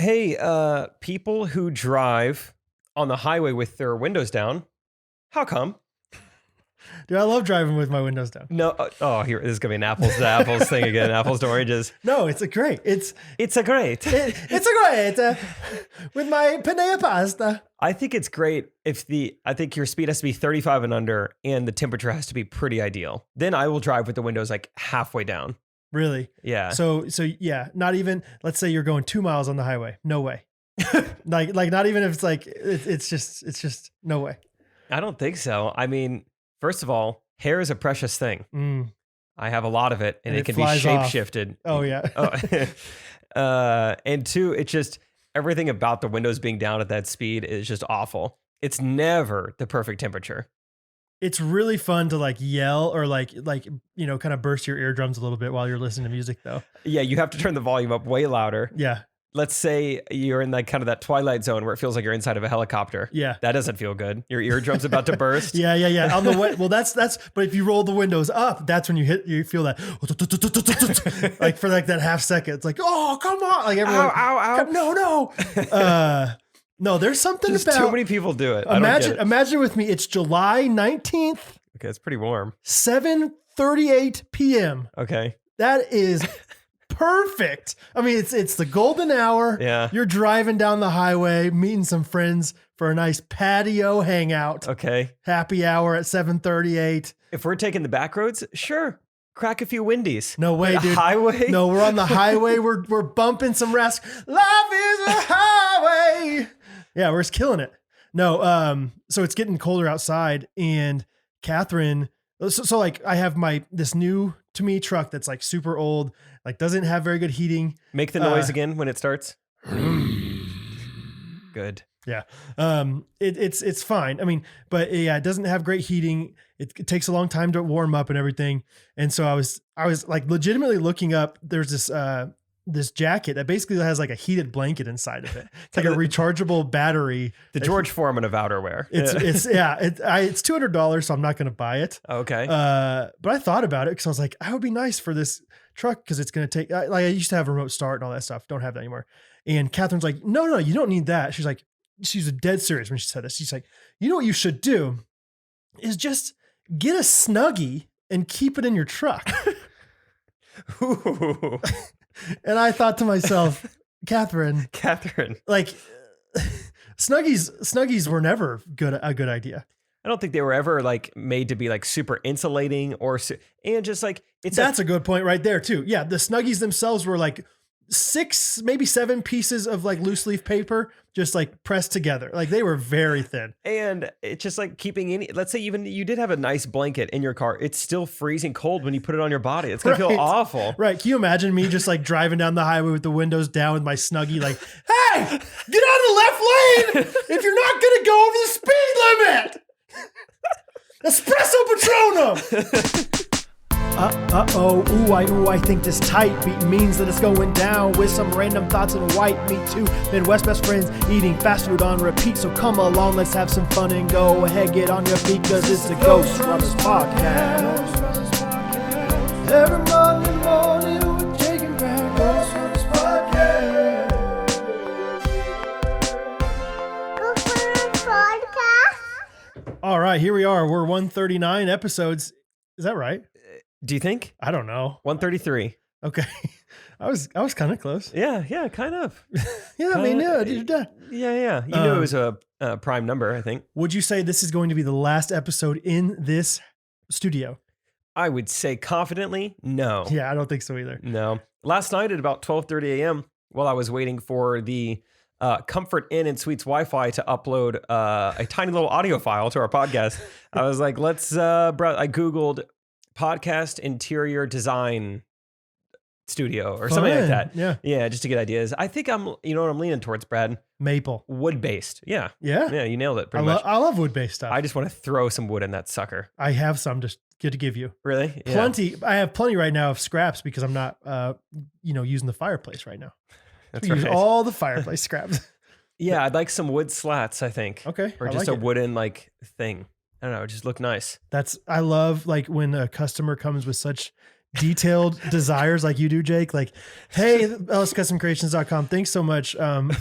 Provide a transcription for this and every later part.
Hey, people who drive on the highway with their windows down, how come? Dude, I love driving with my windows down. No, here, this is gonna be an apples to apples thing again, apples to oranges. No, it's a great. It's a great. it's a great with my penne pasta. I think it's great I think your speed has to be 35 and under, and the temperature has to be pretty ideal. Then I will drive with the windows like halfway down. Really? Yeah. So yeah, not even. Let's say you're going 2 miles on the highway. No way. like not even if it's like it's just no way. I don't think so. I mean, first of all, hair is a precious thing. I have a lot of it, and it can be shape-shifted. Oh, yeah. And two, it's just everything about the windows being down at that speed is just awful. It's never the perfect temperature. It's really fun to like yell or like kind of burst your eardrums a little bit while you're listening to music, though. Yeah, you have to turn the volume up way louder. Yeah. Let's say you're in like kind of that twilight zone where it feels like you're inside of a helicopter. Yeah. That doesn't feel good. Your eardrum's about to burst. Yeah. On the way. Well, that's, but if you roll the windows up, that's when you feel that like for like that half second. It's like, oh, come on. Like everyone, no. No, there's something just about. Too many people do it. Imagine with me. It's July 19th. Okay. It's pretty warm. 7:38 p.m. Okay. That is perfect. I mean, it's the golden hour. Yeah. You're driving down the highway, meeting some friends for a nice patio hangout. Okay. Happy hour at 7:38. If we're taking the back roads, sure. Crack a few windies. No way, dude. Highway? No, we're on the highway. We're bumping some Life is a highway. Yeah, we're just killing it. No, so it's getting colder outside, and Catherine. So like I have this new to me truck that's like super old, like doesn't have very good heating. Make the noise again when it starts. Good. Yeah. It's fine. I mean, but yeah, it doesn't have great heating. It takes a long time to warm up and everything. And so I was like legitimately looking up, there's this jacket that basically has like a heated blanket inside of it. It's like a rechargeable battery. The George Foreman of outerwear. It's $200, so I'm not going to buy it. Okay. But I thought about it because I was like, I would be nice for this truck because it's going to take, like I used to have remote start and all that stuff. Don't have that anymore. And Catherine's like, no, you don't need that. She's like, she's dead serious when she said this. She's like, you know what you should do is just get a Snuggie and keep it in your truck. Ooh. And I thought to myself, Catherine, like Snuggies were never a good idea. I don't think they were ever like made to be like super insulating and just like that's a good point right there too. Yeah, the Snuggies themselves were like 6, maybe 7 pieces of like loose leaf paper, just like pressed together. Like they were very thin. And it's just like let's say even you did have a nice blanket in your car. It's still freezing cold when you put it on your body. It's going to feel awful. Right. Can you imagine me just like driving down the highway with the windows down with my Snuggie like, hey, get out of the left lane if you're not going to go over the speed limit. Espresso Patronum. I think this tight beat means that it's going down with some random thoughts and white meat too. Midwest best friends eating fast food on repeat. So come along, let's have some fun and go ahead, get on your feet, cause it's the Ghostrunners podcast. Every Monday morning we're taking back Ghostrunners podcast. Ghostrunners podcast. All right, here we are. We're 139 episodes. Is that right? Do you think? I don't know. 133. Okay. I was kind of close. Yeah, kind of. Yeah, I mean, yeah. Yeah. You knew it was a prime number, I think. Would you say this is going to be the last episode in this studio? I would say confidently, no. Yeah, I don't think so either. No. Last night at about 12:30 a.m., while I was waiting for the Comfort Inn and Suites Wi-Fi to upload a tiny little audio file to our podcast, I was like, I Googled podcast interior design studio or something like that. Yeah, just to get ideas. I think you know what I'm leaning towards, Brad? Maple. Wood-based. Yeah, you nailed it pretty much. I love wood-based stuff. I just want to throw some wood in that sucker. I have some to give you. Really? Yeah. Plenty. I have plenty right now of scraps because I'm not, using the fireplace right now. That's right. Use all the fireplace scraps. Yeah, I'd like some wood slats, I think. Okay. Or just a wooden thing. I don't know, it just look nice. I love like when a customer comes with such detailed desires like you do, Jake. Like, hey, lscustomcreations.com. Thanks so much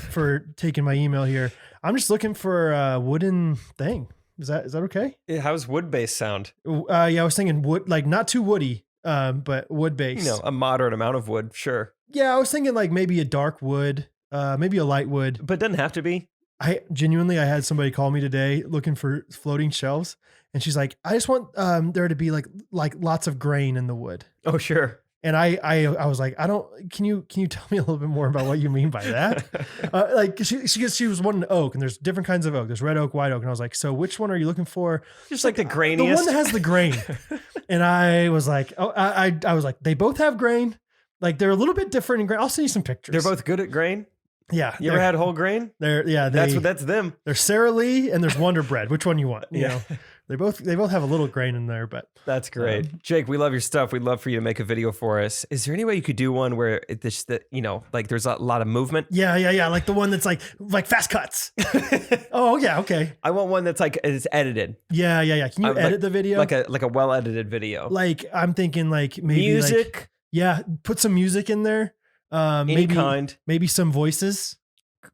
for taking my email here. I'm just looking for a wooden thing. Is that okay? How's wood-based sound? Yeah, I was thinking wood, like not too woody, but wood-based. You know, a moderate amount of wood, sure. Yeah, I was thinking like maybe a dark wood, maybe a light wood. But it doesn't have to be. I had somebody call me today looking for floating shelves, and she's like, I just want there to be like lots of grain in the wood. Oh, sure. And I was like, can you tell me a little bit more about what you mean by that? Like she was wanting oak, and there's different kinds of oak. There's red oak, white oak. And I was like, so which one are you looking for? Just like the grainiest. The one that has the grain. And I was like, I was like, they both have grain. Like they're a little bit different in grain. I'll send you some pictures. They're both good at grain. Yeah. You ever had whole grain? That's them. There's Sara Lee and there's Wonder Bread. Which one you want? You know, they both have a little grain in there, but that's great. Jake, we love your stuff. We'd love for you to make a video for us. Is there any way you could do one where like there's a lot of movement? Yeah. Like the one that's like fast cuts. Oh yeah. Okay. I want one that's like, it's edited. Yeah. Can you edit the video? Like a well edited video. Like I'm thinking like maybe music. Put some music in there. Maybe some voices.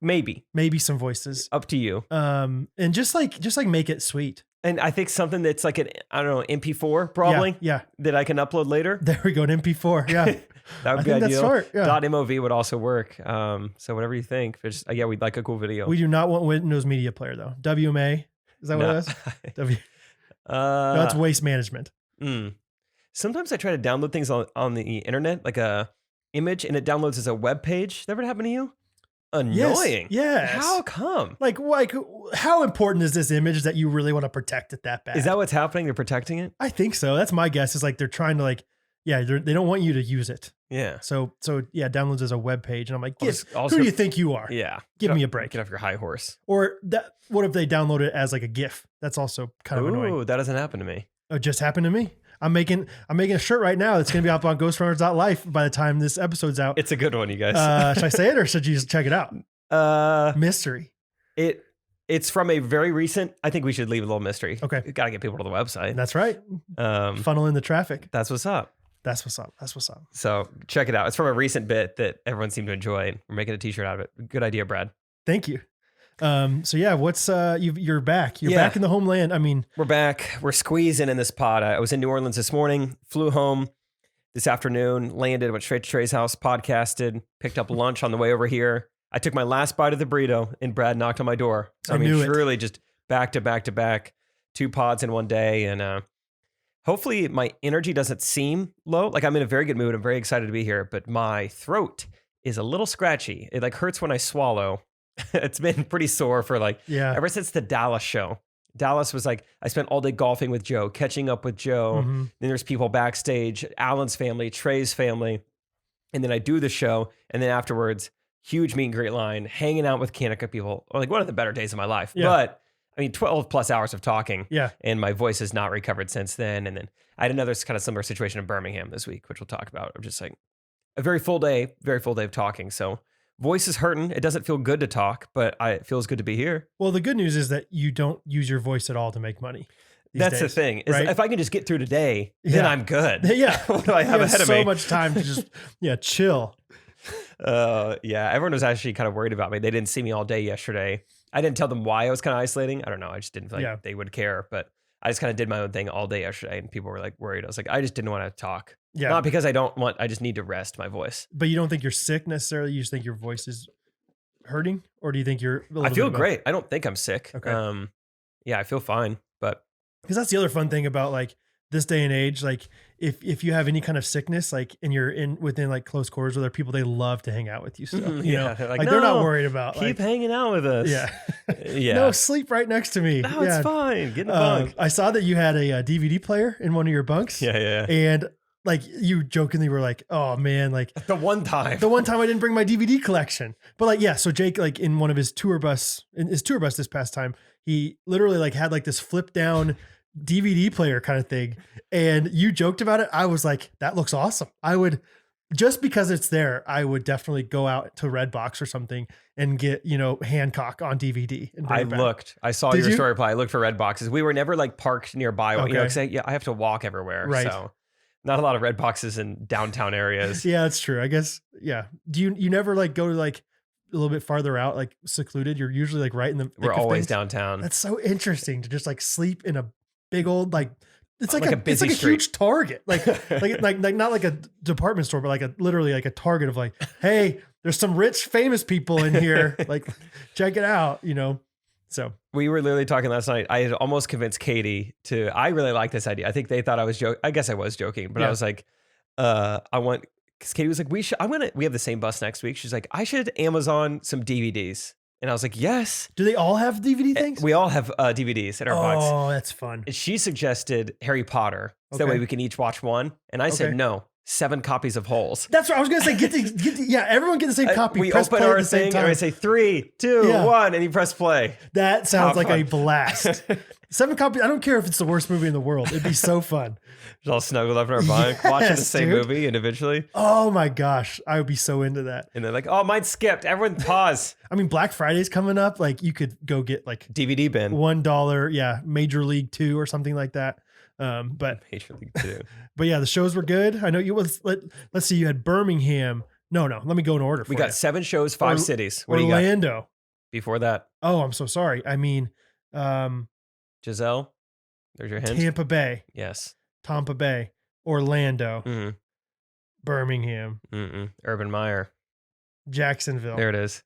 Maybe some voices. Up to you. And just make it sweet. And I think something that's like MP4 probably. Yeah. That I can upload later. There we go, an MP4. Yeah. That would be ideal. That's smart. Yeah. .mov would also work. So whatever you think. Just, we'd like a cool video. We do not want Windows Media Player though. WMA. Is that what it is? No, that's waste management. Sometimes I try to download things on the internet, like a image, and it downloads as a web page. That ever happened to you? Annoying. Yes. How come? Like how important is this image that you really want to protect it that bad? Is that what's happening? They're protecting it? I think so. That's my guess. Is like they're trying to they don't want you to use it. Yeah. So downloads as a web page, and I'm like, also, who do you think you are? Yeah. Give me a break. Get off your high horse. Or what if they download it as like a GIF? That's also kind of annoying. Ooh, that doesn't happen to me. It just happened to me. I'm making a shirt right now that's going to be up on Ghostrunners.life by the time this episode's out. It's a good one, you guys. Should I say it or should you just check it out? Mystery. It's from a very recent. I think we should leave a little mystery. Okay. Got to get people to the website. That's right. Funnel in the traffic. That's what's up. That's what's up. So check it out. It's from a recent bit that everyone seemed to enjoy. We're making a t-shirt out of it. Good idea, Brad. Thank you. So yeah, what's you're back. You're back in the homeland. I mean, we're back. We're squeezing in this pod. I was in New Orleans this morning, flew home this afternoon, landed, went straight to Trey's house, podcasted, picked up lunch on the way over here. I took my last bite of the burrito and Brad knocked on my door. So I mean, truly just back to back, 2 pods in one day. And hopefully my energy doesn't seem low. Like I'm in a very good mood. I'm very excited to be here, but my throat is a little scratchy. It like hurts when I swallow. It's been pretty sore for ever since the Dallas show. Dallas was like, I spent all day golfing with Joe, catching up with Joe. Mm-hmm. Then there's people backstage, Alan's family, Trey's family. And then I do the show. And then afterwards, huge meet and greet line, hanging out with Kanaka people. Like one of the better days of my life. Yeah. But I mean, 12 plus hours of talking. Yeah. And my voice has not recovered since then. And then I had another kind of similar situation in Birmingham this week, which we'll talk about. I'm just like a very full day of talking. So voice is hurting. It doesn't feel good to talk, but it feels good to be here. Well, the good news is that you don't use your voice at all to make money. That's the thing. Is right? If I can just get through today, then I'm good. Yeah. What do I have ahead of me? So much time to just chill. Everyone was actually kind of worried about me. They didn't see me all day yesterday. I didn't tell them why I was kind of isolating. I don't know. I just didn't feel like they would care, but I just kind of did my own thing all day yesterday, and people were like worried. I was like, I just didn't want to talk. Yeah. Not because I just need to rest my voice. But you don't think you're sick necessarily? You just think your voice is hurting? Or do you think you're I feel great. I don't think I'm sick. Okay. I feel fine, but because that's the other fun thing about like this day and age, like if you have any kind of sickness, like and you're within like close quarters with other people, they love to hang out with you still. You know, they're they're not worried about keep hanging out with us. Yeah. Yeah. No, sleep right next to me. No, it's fine. Get in the bunk. I saw that you had a DVD player in one of your bunks. Yeah. And like you jokingly were like, oh man, like the one time I didn't bring my DVD collection. But like, yeah. So Jake, like in one of his tour bus this past time, he literally like had like this flip down DVD player kind of thing. And you joked about it. I was like, that looks awesome. I would, just because it's there, I would definitely go out to Redbox or something and get, Hancock on DVD. And I saw your story reply. I looked for Red Boxes. We were never like parked nearby. Okay. You know, 'cause I have to walk everywhere. Right. So Not a lot of red boxes in downtown areas. Yeah, that's true. I guess. Yeah. Do you never like go to like a little bit farther out, like secluded? You're usually like right in the. We're thick of always things. downtown. That's so interesting to just like sleep in a big old like. It's like, Like a busy it's like street. a huge Target, like not like a department store, but like a literally like a Target of like, hey, there's some rich famous people in here, like check it out, you know. So We were literally talking last night. I had almost convinced Katie to. I really like this idea. I think they thought I was joking. I guess I was joking, but I Yeah. was like, I want. Because Katie was like, we should. We have the same bus next week. She's like, I should Amazon some DVDs, and I was like, yes. do they all have DVD things? We all have DVDs in our box. Oh, that's fun. And she suggested Harry Potter, so that Okay. way we can each watch one. And I said Okay. no. 7 copies of Holes. That's what I was gonna say. Get the yeah, everyone get the same copy. We Press open play at our the same thing time. and I say 3, 2, Yeah. 1, and you press play. That sounds How like a fun. blast. 7 copies. I don't care if it's the worst movie in the world. It'd be so fun. Just all snuggled up in our bunk, watching the Yes, same dude. movie individually. Oh my gosh, I would be so into that. And they're like, oh, mine skipped. Everyone pause. I mean, Black Friday's coming up. Like you could go get like DVD bin. $1, yeah, Major League 2 or something like that. But Major League 2. yeah, the shows were good. I know you was let's see, you had Birmingham. No, let me go in order. We for got you. 7 shows, 5 cities. What do you got Orlando. before that? Oh, I'm so sorry. I mean, Giselle, there's your hint. Tampa Bay, Yes. Orlando, Mm-mm. Birmingham, Mm-mm. Urban Meyer. Jacksonville, There it is.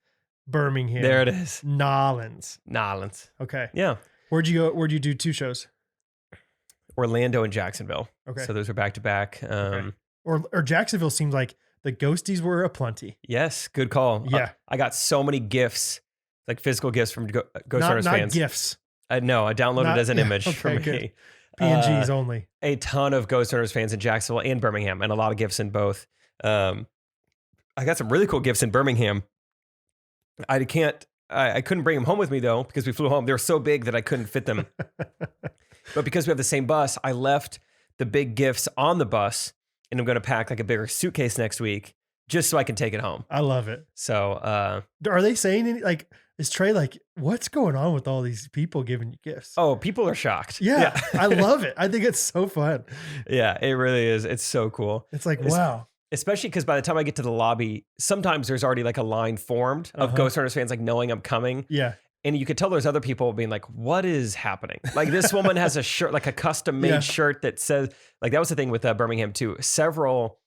Birmingham, There it is. Nolans. Nolans. Okay, Yeah. where'd you go? Where'd you do 2 shows? Orlando and Jacksonville. Okay, So those are back to back. or Jacksonville seemed like the ghosties were aplenty. Yes, good call. Yeah. I got so many gifts, like physical gifts from Ghostrunners Not fans. gifts, I downloaded Not- as an yeah, image for okay, me. good. PNGs only. A ton of Ghostrunners fans in Jacksonville and Birmingham, and a lot of gifts in both. I got some really cool gifts in Birmingham. I couldn't bring them home with me though because we flew home. They were so big that I couldn't fit them. But because we have the same bus, I left the big gifts on the bus, and I'm going to pack like a bigger suitcase next week just so I can take it home. I love it. So, Are they saying any, like, is Trey like, what's going on with all these people giving you gifts? oh, people are shocked. Yeah, I love it. I think it's so fun. Yeah, it really is. It's so cool. It's like, It's- wow. Especially because by the time I get to the lobby, sometimes there's already like a line formed of Ghostrunners fans like knowing I'm coming. Yeah. And you could tell there's other people being like, what is happening? Like this woman has a shirt, like a custom made Yeah. shirt that says, like that was the thing with Birmingham too. Several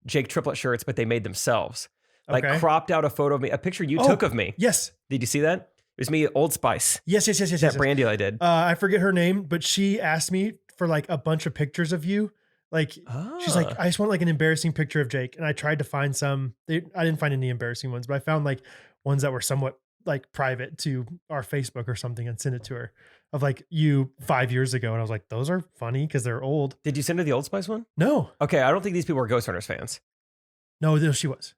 Jake Triplet shirts, but they made themselves. Like Okay. cropped out a photo of me, a picture you Oh. took of me. Yes. Did you see that? It was me at Old Spice. Yes. That brand deal I did. I forget her name, but she asked me for like a bunch of pictures of you. Like, she's like, I just want like an embarrassing picture of Jake. And I tried to find some. I didn't find any embarrassing ones, but I found like ones that were somewhat like private to our Facebook or something and sent it to her of like you 5 years ago. And I was like, those are funny because they're old. Did you send her the Old Spice one? No, Okay, I don't think these people were Ghostrunners fans. no, she was.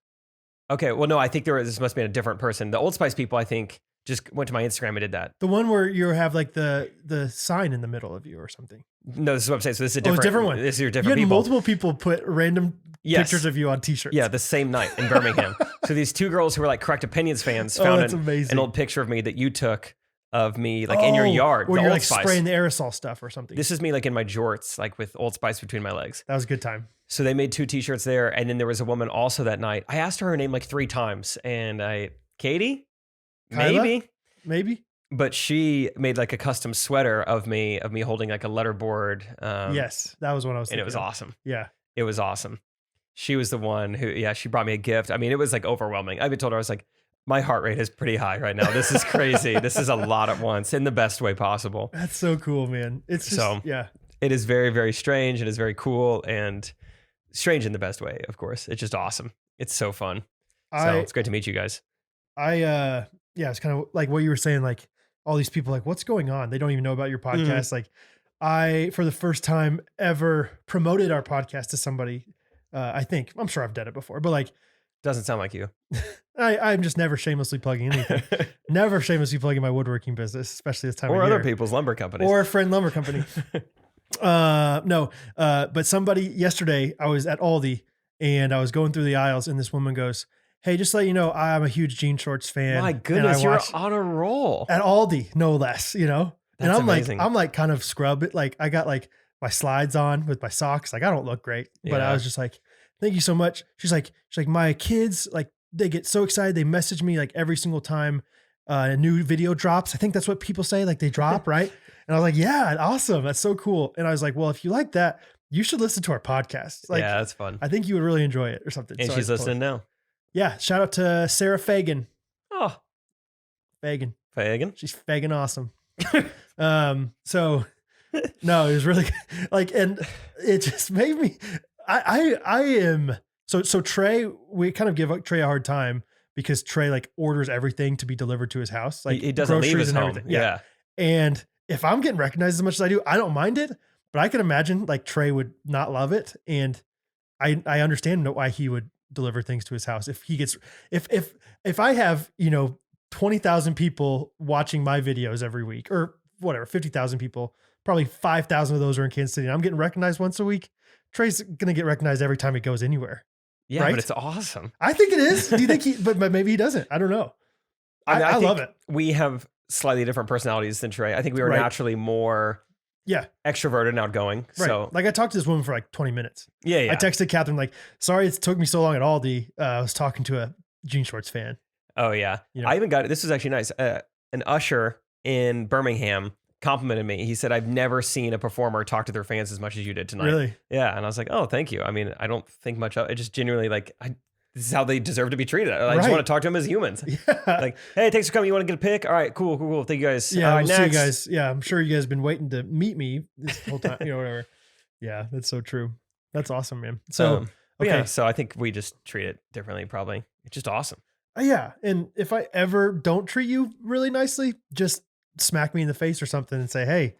Okay, well, no, I think this must be a different person. The Old Spice people, I think, just went to my Instagram and did that. The one where you have like the sign in the middle of you or something. No, this is what I'm saying. So this is a Oh, it's different, a different one. This is your You different had people. multiple people put random Yes. pictures of you on t-shirts. Yeah, the same night in Birmingham. So these 2 girls who were like Correct Opinions fans found that's amazing. an old picture of me that you took of me like in your yard. Where the you're Old like Spice. spraying the aerosol stuff or something. This is me like in my jorts, like with Old Spice between my legs. That was a good time. So they made 2 t-shirts there. And then there was a woman also that night. I asked her name like 3 times. And Katie? Kyla? Maybe? Maybe. But she made like a custom sweater of me holding like a letterboard. Yes, that was what I was And thinking it was of. awesome. Yeah. It was awesome. She was the one who, she brought me a gift. I mean, it was like overwhelming. I even told her, I was like, my heart rate is pretty high right now. This is crazy. This is a lot at once in the best way possible. That's so cool, man. It's just, So- yeah. It is very, very strange. It is very cool and strange in the best way, of course. It's just awesome. It's so fun. So it's great to meet you guys. Yeah, it's kind of like what you were saying, like all these people, like, what's going on? They don't even know about your podcast. Like I, for the first time ever, promoted our podcast to somebody. I'm sure I've done it before, but like, Doesn't sound like you. I'm just never shamelessly plugging anything. Never shamelessly plugging my woodworking business, especially this time Or of year. other people's lumber companies. Or a friend lumber company. But somebody yesterday, I was at Aldi and I was going through the aisles and this woman goes, "Hey, just to let you know, I'm a huge jean shorts fan." My and goodness, I you're watch on a roll. at Aldi, no less, you know? And That's I'm amazing. like kind of scrub it. Like I got like my slides on with my socks. Like I don't look great, but I Yeah. was just like, thank you so much. She's like, my kids, like they get so excited. They message me like every single time a new video drops. I think that's what people say, like they drop, right? And I was like, yeah, awesome. That's so cool. And I was like, well, if you like that, you should listen to our podcast. Like, Yeah, that's fun. I think you would really enjoy it or something. And So she's I told her. listening now. Yeah. Shout out to Sarah Fagan. Oh, Fagan. She's She's Fagan awesome. So no, it was really like, and it just made me, I am, so Trey, we kind of give Trey a hard time because Trey like orders everything to be delivered to his house. Like he doesn't leave groceries his and home. everything. Yeah. And if I'm getting recognized as much as I do, I don't mind it, but I can imagine like Trey would not love it. And I understand why he would deliver things to his house. If he gets, if I have, 20,000 people watching my videos every week or whatever, 50,000 people, probably 5,000 of those are in Kansas City and I'm getting recognized once a week. Trey's going to get recognized every time he goes anywhere. Yeah, right? but it's awesome. I think it is. Do you think but maybe he doesn't. I don't know. I think love it. We have slightly different personalities than Trey. I think we were Right. naturally more extroverted and outgoing. Right. So like I talked to this woman for like 20 minutes. yeah. I texted Catherine like, sorry, it took me so long at Aldi. I was talking to a jean shorts fan. Oh yeah. I even got, this was actually nice. An usher in Birmingham complimented me. He said, I've never seen a performer talk to their fans as much as you did tonight. Really? Yeah. And I was like, oh, thank you. I mean, I don't think much of it. Just genuinely like, this is how they deserve to be treated. I just Right. want to talk to them as humans. Yeah. Like, hey, thanks for coming. You want to get a pic? All right, cool. Thank you guys. Yeah, All right, we'll see you next. guys. Yeah, I'm sure you guys have been waiting to meet me this whole time, whatever. Yeah, that's so true. That's awesome, man. So, But okay. yeah, so I think we just treat it differently, probably. It's just awesome. Yeah. And if I ever don't treat you really nicely, just smack me in the face or something and say, hey,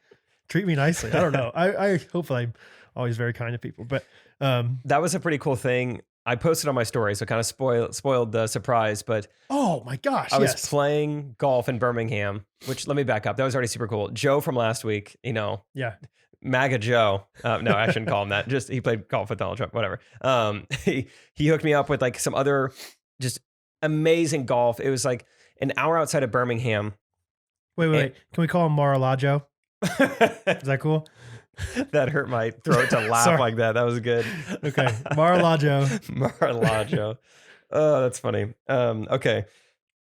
treat me nicely. I don't know. I hopefully I'm always very kind to people, but That was a pretty cool thing. I posted on my story, so kind of spoiled the surprise, but oh my gosh. I was Yes. playing golf in Birmingham, which let me back up. That was already super cool. Joe from last week, Yeah. MAGA Joe. No, I shouldn't call him that. Just he played golf with Donald Trump, whatever. He hooked me up with like some other just amazing golf. It was like an hour outside of Birmingham. Wait. Can we call him Mar-a-Lago? Is that cool? That hurt my throat to laugh Sorry. like that. That was good. Okay. Mar-a-Lago. Mar-a-Lago. Oh, that's funny. Okay.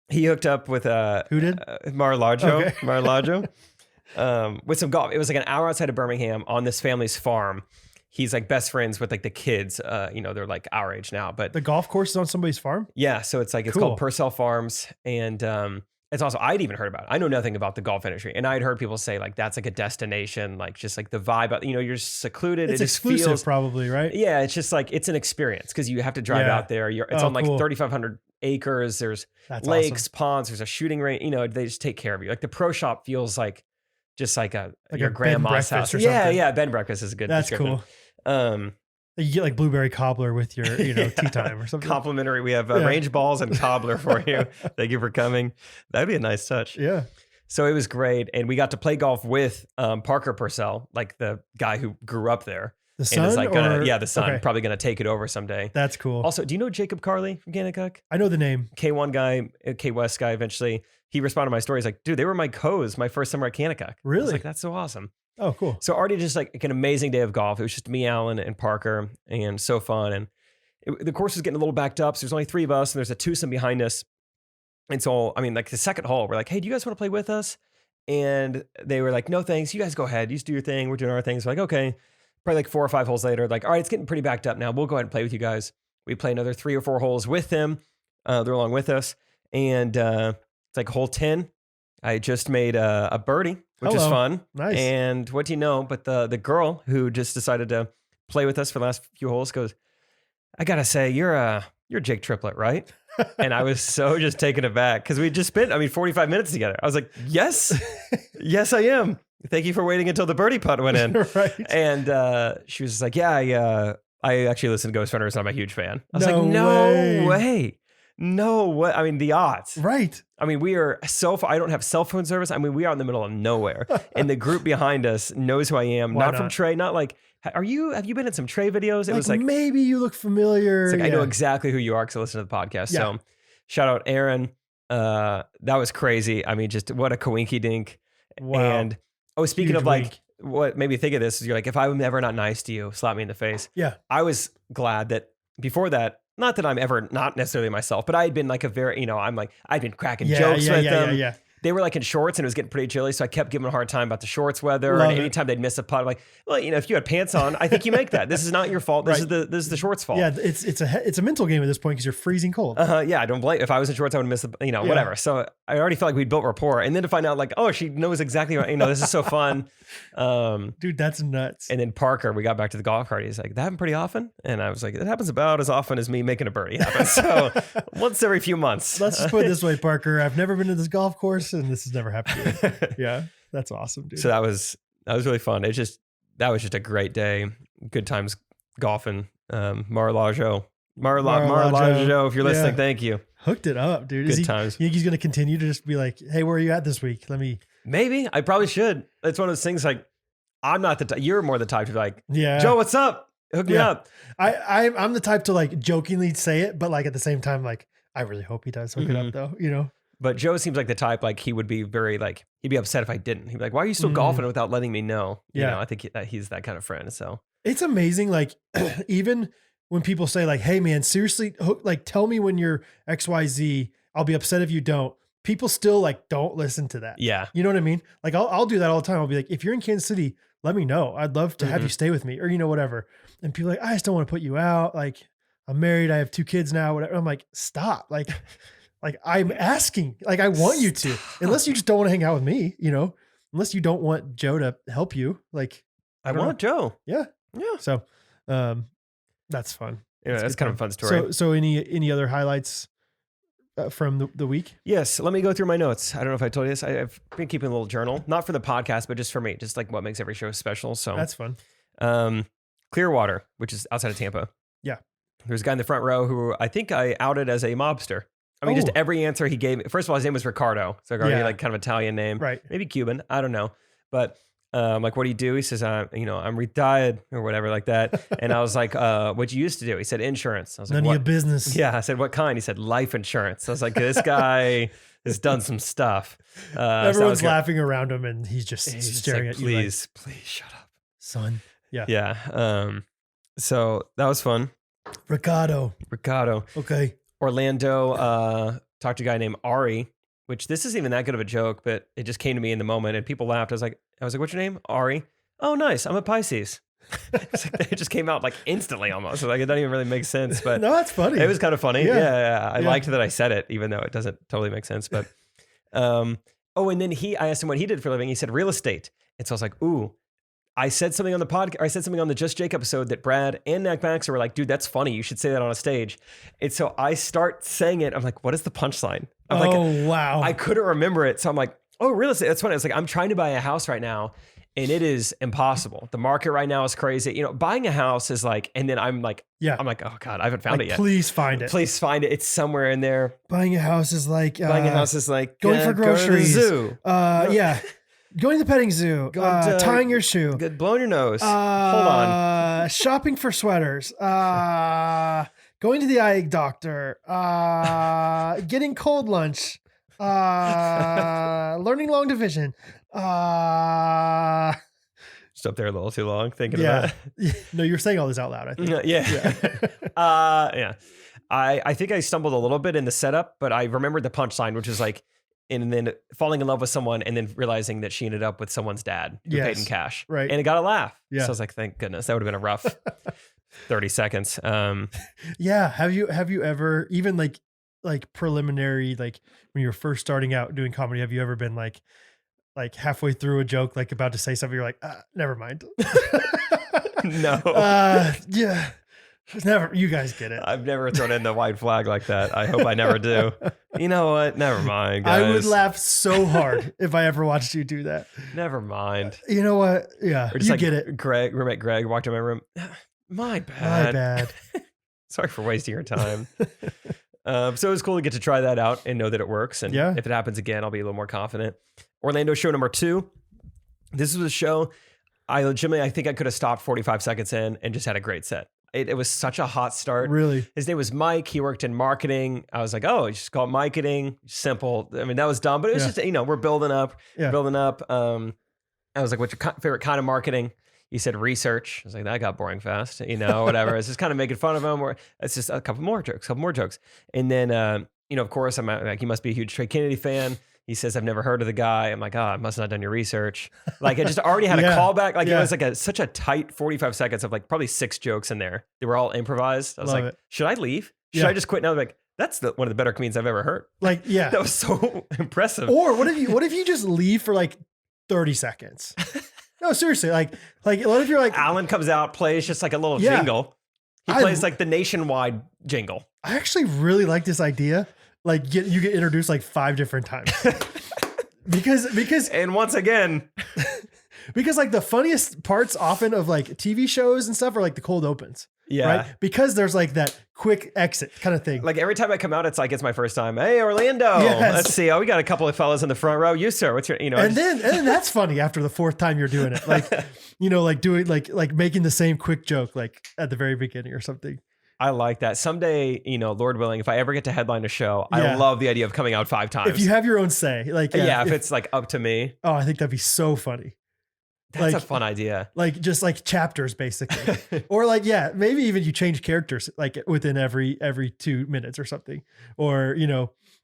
He hooked up with Who did? Mar-a-Lago. Okay. Mar-a-Lago. With some golf. It was like an hour outside of Birmingham on this family's farm. He's like best friends with like the kids. They're like our age now, but The golf course is on somebody's farm? yeah. So it's like, it's Cool. called Purcell Farms. And it's also, I'd even heard about it. I know nothing about the golf industry. And I'd heard people say like, that's like a destination, like just like the vibe, you're secluded. It's it just exclusive feels, probably, right? yeah, it's just like, it's an experience because you have to drive Yeah. out there. It's Oh, on like cool. 3,500 acres. There's That's lakes, awesome. ponds, there's a shooting range. They just take care of you. Like the pro shop feels like just like your a bed and grandma's breakfast house. or Yeah, something. yeah. Bed and breakfast is a good That's description. cool. You get like blueberry cobbler with your, Yeah. tea time or something. Complimentary. We have Yeah. range balls and cobbler for you. Thank you for coming. That'd be a nice touch. Yeah. So it was great. And we got to play golf with Parker Purcell, like the guy who grew up there. The And son? is like the son, Okay. probably gonna take it over someday. That's cool. Also, do you know Jacob Carley from Gannicook? I know the name. K1 guy, K-West guy eventually. He responded to my story. He's like, dude, they were my co's my first summer at Gannicook. I Really? was like, that's so awesome. Oh, cool. So already just like an amazing day of golf. It was just me, Alan, and Parker, and so fun. And the course was getting a little backed up. So there's only three of us, and there's a twosome behind us. And so, like the second hole, we're like, hey, do you guys want to play with us? And they were like, no, thanks. You guys go ahead. You just do your thing. We're doing our things. We're like, okay. Probably like 4 or 5 holes later, like, all right, it's getting pretty backed up now. We'll go ahead and play with you guys. We play another 3 or 4 holes with them. They're along with us. And it's like hole 10. I just made a birdie, which is Hello. fun. Nice. And what do you know? But the girl who just decided to play with us for the last few holes goes, I gotta say, you're Jake Triplett, right? And I was so just taken aback because we just spent, 45 minutes together. I was like, yes, yes, I am. Thank you for waiting until the birdie putt went in. Right. And she was just like, yeah, I actually listen to Ghostrunners and I'm a huge fan. I was No like, no way. way. No way. The odds. Right. We are so far. I don't have cell phone service. We are in the middle of nowhere. And the group behind us knows who I am. Why Not from not? Trey. Not like, have you been in some Trey videos? It was like, maybe you look familiar. it's like I know Yeah. exactly who you are because I listen to the podcast. Yeah. So shout out Aaron. That was crazy. Just what a coinky dink. Wow. And speaking Huge of like wink. what made me think of this is you're like, if I'm ever not nice to you, slap me in the face. Yeah. I was glad that before that, not that I'm ever not necessarily myself, but I had been like a very, I'd been cracking jokes with them. Yeah. They were like in shorts and it was getting pretty chilly. So I kept giving them a hard time about the shorts weather. Love and it. anytime they'd miss a putt, I'm like, well, if you had pants on, I think you make that. This is not your fault. This is the shorts fault. Yeah, it's a mental game at this point because you're freezing cold. Yeah, I don't blame. If I was in shorts, I would miss the, whatever. So I already felt like we'd built rapport. And then to find out like, oh, she knows exactly what, this is so fun. Dude, that's nuts. And then Parker, we got back to the golf cart. He's like, that happened pretty often? And I was like, it happens about as often as me making a birdie happen. So once every few months. Let's just put it this way, Parker. I've never been to this golf course and this has never happened to you. Yeah, that's awesome, dude. So that was really fun. That was just a great day. Good times golfing. Mar-a-Lago, if you're listening, thank you. Hooked it up, dude. Good times. You think he's going to continue to just be like, hey, where are you at this week? Maybe. I probably should. It's one of those things like, I'm not the type, you're more the type to be like, yeah, Joe, what's up? Hook me up. I'm the type to like jokingly say it, but like at the same time, like, I really hope he does hook it up though, But Joe seems like the type, like he would be very like, he'd be upset if I didn't. He'd be like, why are you still golfing without letting me know? I think he's that kind of friend. So it's amazing. Like even when people say like, hey man, seriously, like tell me when you're XYZ, I'll be upset if you don't. People still like, don't listen to that. Yeah. You know what I mean? Like I'll do that all the time. I'll be like, if you're in Kansas City, let me know. I'd love to have you stay with me or, whatever. And people are like, I just don't want to put you out. Like I'm married. I have 2 kids now. Whatever. I'm like, stop. Like I'm asking, like, I want you to, unless you just don't want to hang out with me, unless you don't want Joe to help you. Like I want Joe. Yeah. Yeah. So, that's fun. Yeah. That's kind of a fun story. So any other highlights from the week? Yes. Let me go through my notes. I don't know if I told you this. I've been keeping a little journal, not for the podcast, but just for me, just like what makes every show special. So that's fun. Clearwater, which is outside of Tampa. Yeah. There's a guy in the front row who I think I outed as a mobster. I mean, just every answer he gave. First of all, his name was Ricardo. So already like kind of Italian name. Right. Maybe Cuban. I don't know. But like, what do you do? He says, I'm retired or whatever like that. And I was like, what'd you used to do? He said, insurance. I was like, none of your business. Yeah. I said, what kind? He said, life insurance. I was like, this guy has done some stuff. Everyone's laughing around him and he's just staring at you. Please shut up, son. Yeah. Yeah. So that was fun. Ricardo. Okay. Orlando, talked to a guy named Ari, which this isn't even that good of a joke, but it just came to me in the moment and people laughed. I was like, what's your name? Ari. Oh, nice. I'm a Pisces. It just came out like instantly almost. So like, it doesn't even really make sense, but no, that's funny. It was kind of funny. Yeah. I liked that I said it, even though it doesn't totally make sense. But, and then I asked him what he did for a living. He said real estate. And so I was like, ooh, I said something on the podcast, I said something on the Just Jake episode that Brad and Mac Max were like, dude, that's funny. You should say that on a stage. And so I start saying it. I'm like, what is the punchline? Wow. I couldn't remember it. So I'm like, oh, real estate. That's funny. It's like, I'm trying to buy a house right now and it is impossible. The market right now is crazy. Buying a house is like, and then I'm like, oh God, I haven't found it yet. Please find it. It's somewhere in there. Buying a house is like, going for groceries. Going to the zoo. Yeah. Going to the petting zoo, tying your shoe, blowing your nose. Hold on. Shopping for sweaters, going to the eye doctor, getting cold lunch, learning long division. Just up there a little too long thinking about it. No, you're saying all this out loud, I think. Yeah. I think I stumbled a little bit in the setup, but I remembered the punchline, which is like, and then falling in love with someone and then realizing that she ended up with someone's dad who paid in cash. Right. And it got a laugh. Yeah. So I was like, thank goodness. That would have been a rough 30 seconds. Yeah. Have you ever, even like preliminary, like when you were first starting out doing comedy, have you ever been like halfway through a joke, like about to say something, you're like, never mind. No. Yeah. Never. You guys get it. I've never thrown in the white flag like that. I hope I never do. You know what? Never mind, guys. I would laugh so hard if I ever watched you do that. Never mind. You know what? Yeah, or just you like get it. Roommate Greg walked in my room. My bad. Sorry for wasting your time. So it was cool to get to try that out and know that it works. And if it happens again, I'll be a little more confident. Orlando show number 2. This was a show I think I could have stopped 45 seconds in and just had a great set. It was such a hot start. Really? His name was Mike. He worked in marketing. I was like, oh, just call it marketing. Simple. I mean, that was dumb, but it was just, we're building up. I was like, what's your favorite kind of marketing? He said research. I was like, that got boring fast, whatever. It's just kind of making fun of him, or it's just a couple more jokes. And then, of course, I'm like, he must be a huge Trey Kennedy fan. He says, I've never heard of the guy. I'm like, I must not have done your research. Like, I just already had a callback. Like, it was like such a tight 45 seconds of like probably 6 jokes in there. They were all improvised. I was like, should I leave? Should I just quit now? Like, that's one of the better comedians I've ever heard. Like, yeah. That was so impressive. Or what if you just leave for like 30 seconds? No, seriously. Like what if you're like... Alan comes out, plays just like a little jingle. He plays like the nationwide jingle. I actually really like this idea. Like you get introduced like 5 different times. because and once again, because like the funniest parts often of like TV shows and stuff are like the cold opens. Yeah. Right? Because there's like that quick exit kind of thing. Like every time I come out, it's like, it's my first time. Hey, Orlando. Yes. Let's see. Oh, we got a couple of fellas in the front row. You, sir. What's your, and then that's funny after the 4th time you're doing it. Like, like doing like making the same quick joke, like at the very beginning or something. I like that. Someday, Lord willing, if I ever get to headline a show, I love the idea of coming out 5 times. If you have your own say, like, if it's like up to me. Oh, I think that'd be so funny. That's a fun idea. Like just like chapters basically. Or like, maybe even you change characters like within every 2 minutes or something, or,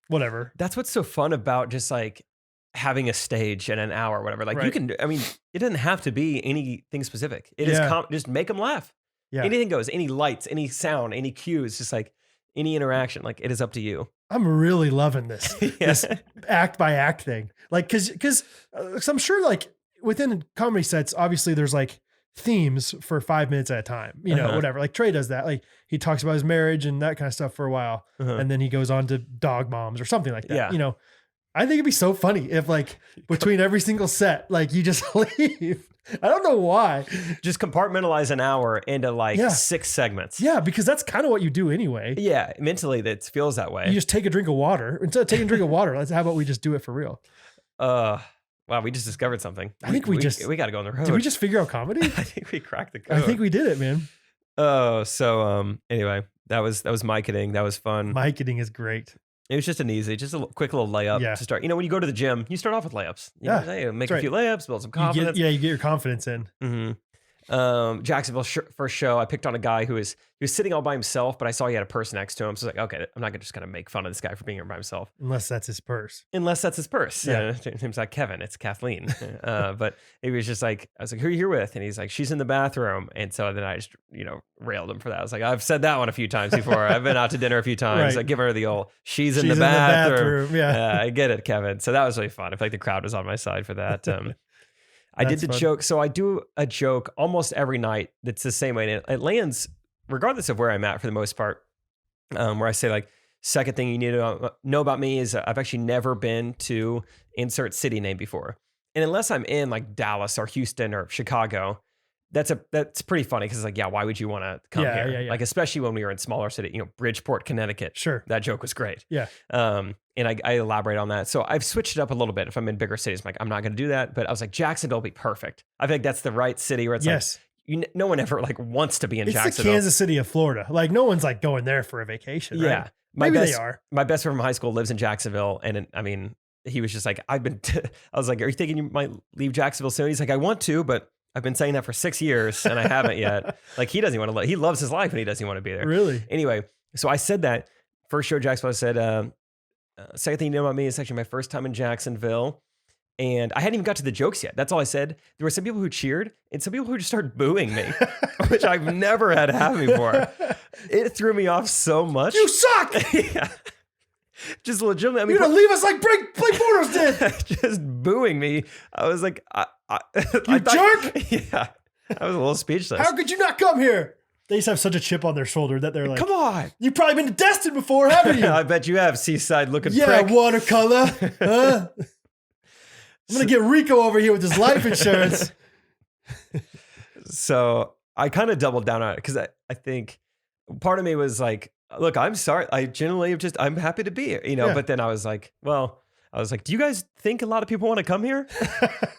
whatever. That's what's so fun about just like having a stage in an hour or whatever. Like you can, it doesn't have to be anything specific. It is just make them laugh. Yeah. Anything goes, any lights, any sound, any cues, just like any interaction, like it is up to you. I'm really loving this, this act by act thing. Like, cause I'm sure like within comedy sets, obviously there's like themes for 5 minutes at a time, whatever. Like Trey does that. Like he talks about his marriage and that kind of stuff for a while. And then he goes on to dog moms or something like that. Yeah. I think it'd be so funny if like between every single set, like you just leave. I don't know why. Just compartmentalize an hour into like 6 segments. Yeah, because that's kind of what you do anyway. Yeah, mentally that feels that way. You just take a drink of water. Instead of taking a drink of water, how about we just do it for real? Wow, we just discovered something. I think we got to go on the road. Did we just figure out comedy? I think we cracked the code. I think we did it, man. Oh, so anyway, that was my kidding. That was fun. My kidding is great. It was just just a quick little layup to start. When you go to the gym, you start off with layups. Make a few layups, build some confidence. You get your confidence in. Mm-hmm. Jacksonville first show, I picked on a guy who was sitting all by himself, but I saw he had a purse next to him. So I was like, okay, I'm not just gonna make fun of this guy for being here by himself. Unless that's his purse. Yeah. His name's like Kevin. It's Kathleen. But it was just like, I was like, who are you here with? And he's like, she's in the bathroom. And so then I just, railed him for that. I was like, I've said that one a few times before. I've been out to dinner a few times. Right. I give her the old, she's in the bathroom. Yeah. I get it, Kevin. So that was really fun. I feel like the crowd was on my side for that. I did the fun. joke. So I do a joke almost every night that's the same way. And it lands regardless of where I'm at for the most part, where I say like, second thing you need to know about me is I've actually never been to insert city name before. And unless I'm in like Dallas or Houston or Chicago, that's pretty funny because it's like, why would you want to come here? Like, especially when we were in smaller city, Bridgeport, Connecticut. Sure. That joke was great. Yeah. And I elaborate on that. So I've switched it up a little bit. If I'm in bigger cities, I'm like, I'm not going to do that. But I was like, Jacksonville will be perfect. I think that's the right city where it's like, no one ever like wants to be in Jacksonville. It's the Kansas City of Florida. Like no one's like going there for a vacation. Right? Yeah. Maybe they are. My best friend from high school lives in Jacksonville. And he was just like, I was like, are you thinking you might leave Jacksonville soon? He's like, I want to, but I've been saying that for 6 years and I haven't yet. Like he doesn't want to, he loves his life and he doesn't want to be there. Really? Anyway, so I said that first show Jacksonville, I said, second thing you know about me is actually my first time in Jacksonville. And I hadn't even got to the jokes yet. That's all I said. There were some people who cheered and some people who just started booing me, which I've never had happen before. It threw me off so much. You suck! Yeah. Just legitimately. You're going to leave us like Blake Bortles did. Just booing me. I was like, you jerk! Yeah. I was a little speechless. How could you not come here? They just have such a chip on their shoulder that they're like, come on. You've probably been to Destin before, haven't you? I bet you have, seaside looking prick. prick. Watercolor. Huh? I'm going to get Rico over here with his life insurance. So I kind of doubled down on it because I think part of me was like, look, I'm sorry. I genuinely I'm happy to be here, but then I was like, do you guys think a lot of people want to come here?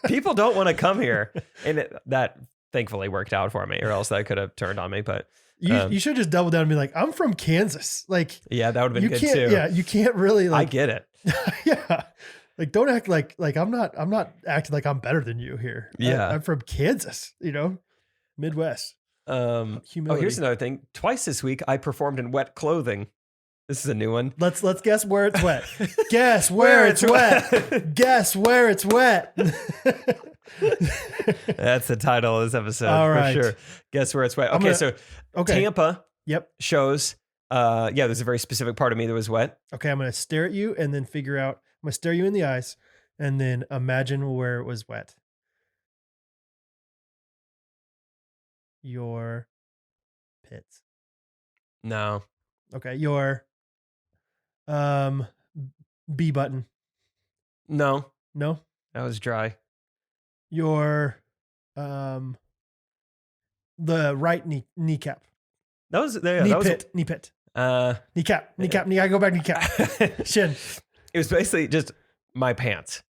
People don't want to come here. And that thankfully worked out for me, or else that could have turned on me. But you should just double down and be like, I'm from Kansas. Like, yeah, that would have been good too. Yeah, you can't really like. I get it. Yeah. Like, don't act like I'm not acting like I'm better than you here. Yeah. I'm from Kansas, Midwest. Humility. Here's another thing. Twice this week, I performed in wet clothing. This is a new one. Let's guess where it's wet. Guess where it's wet. Guess where it's wet. That's the title of this episode for sure. Guess where it's wet. Okay, Tampa shows. There's a very specific part of me that was wet. Okay, I'm going to stare at you and then figure out. I'm going to stare you in the eyes and then imagine where it was wet. Your pits. No. Okay, your B button. No. No? That was dry. Your the right kneecap. That was knee pit. Kneecap. I go back kneecap. Shin. It was basically just my pants.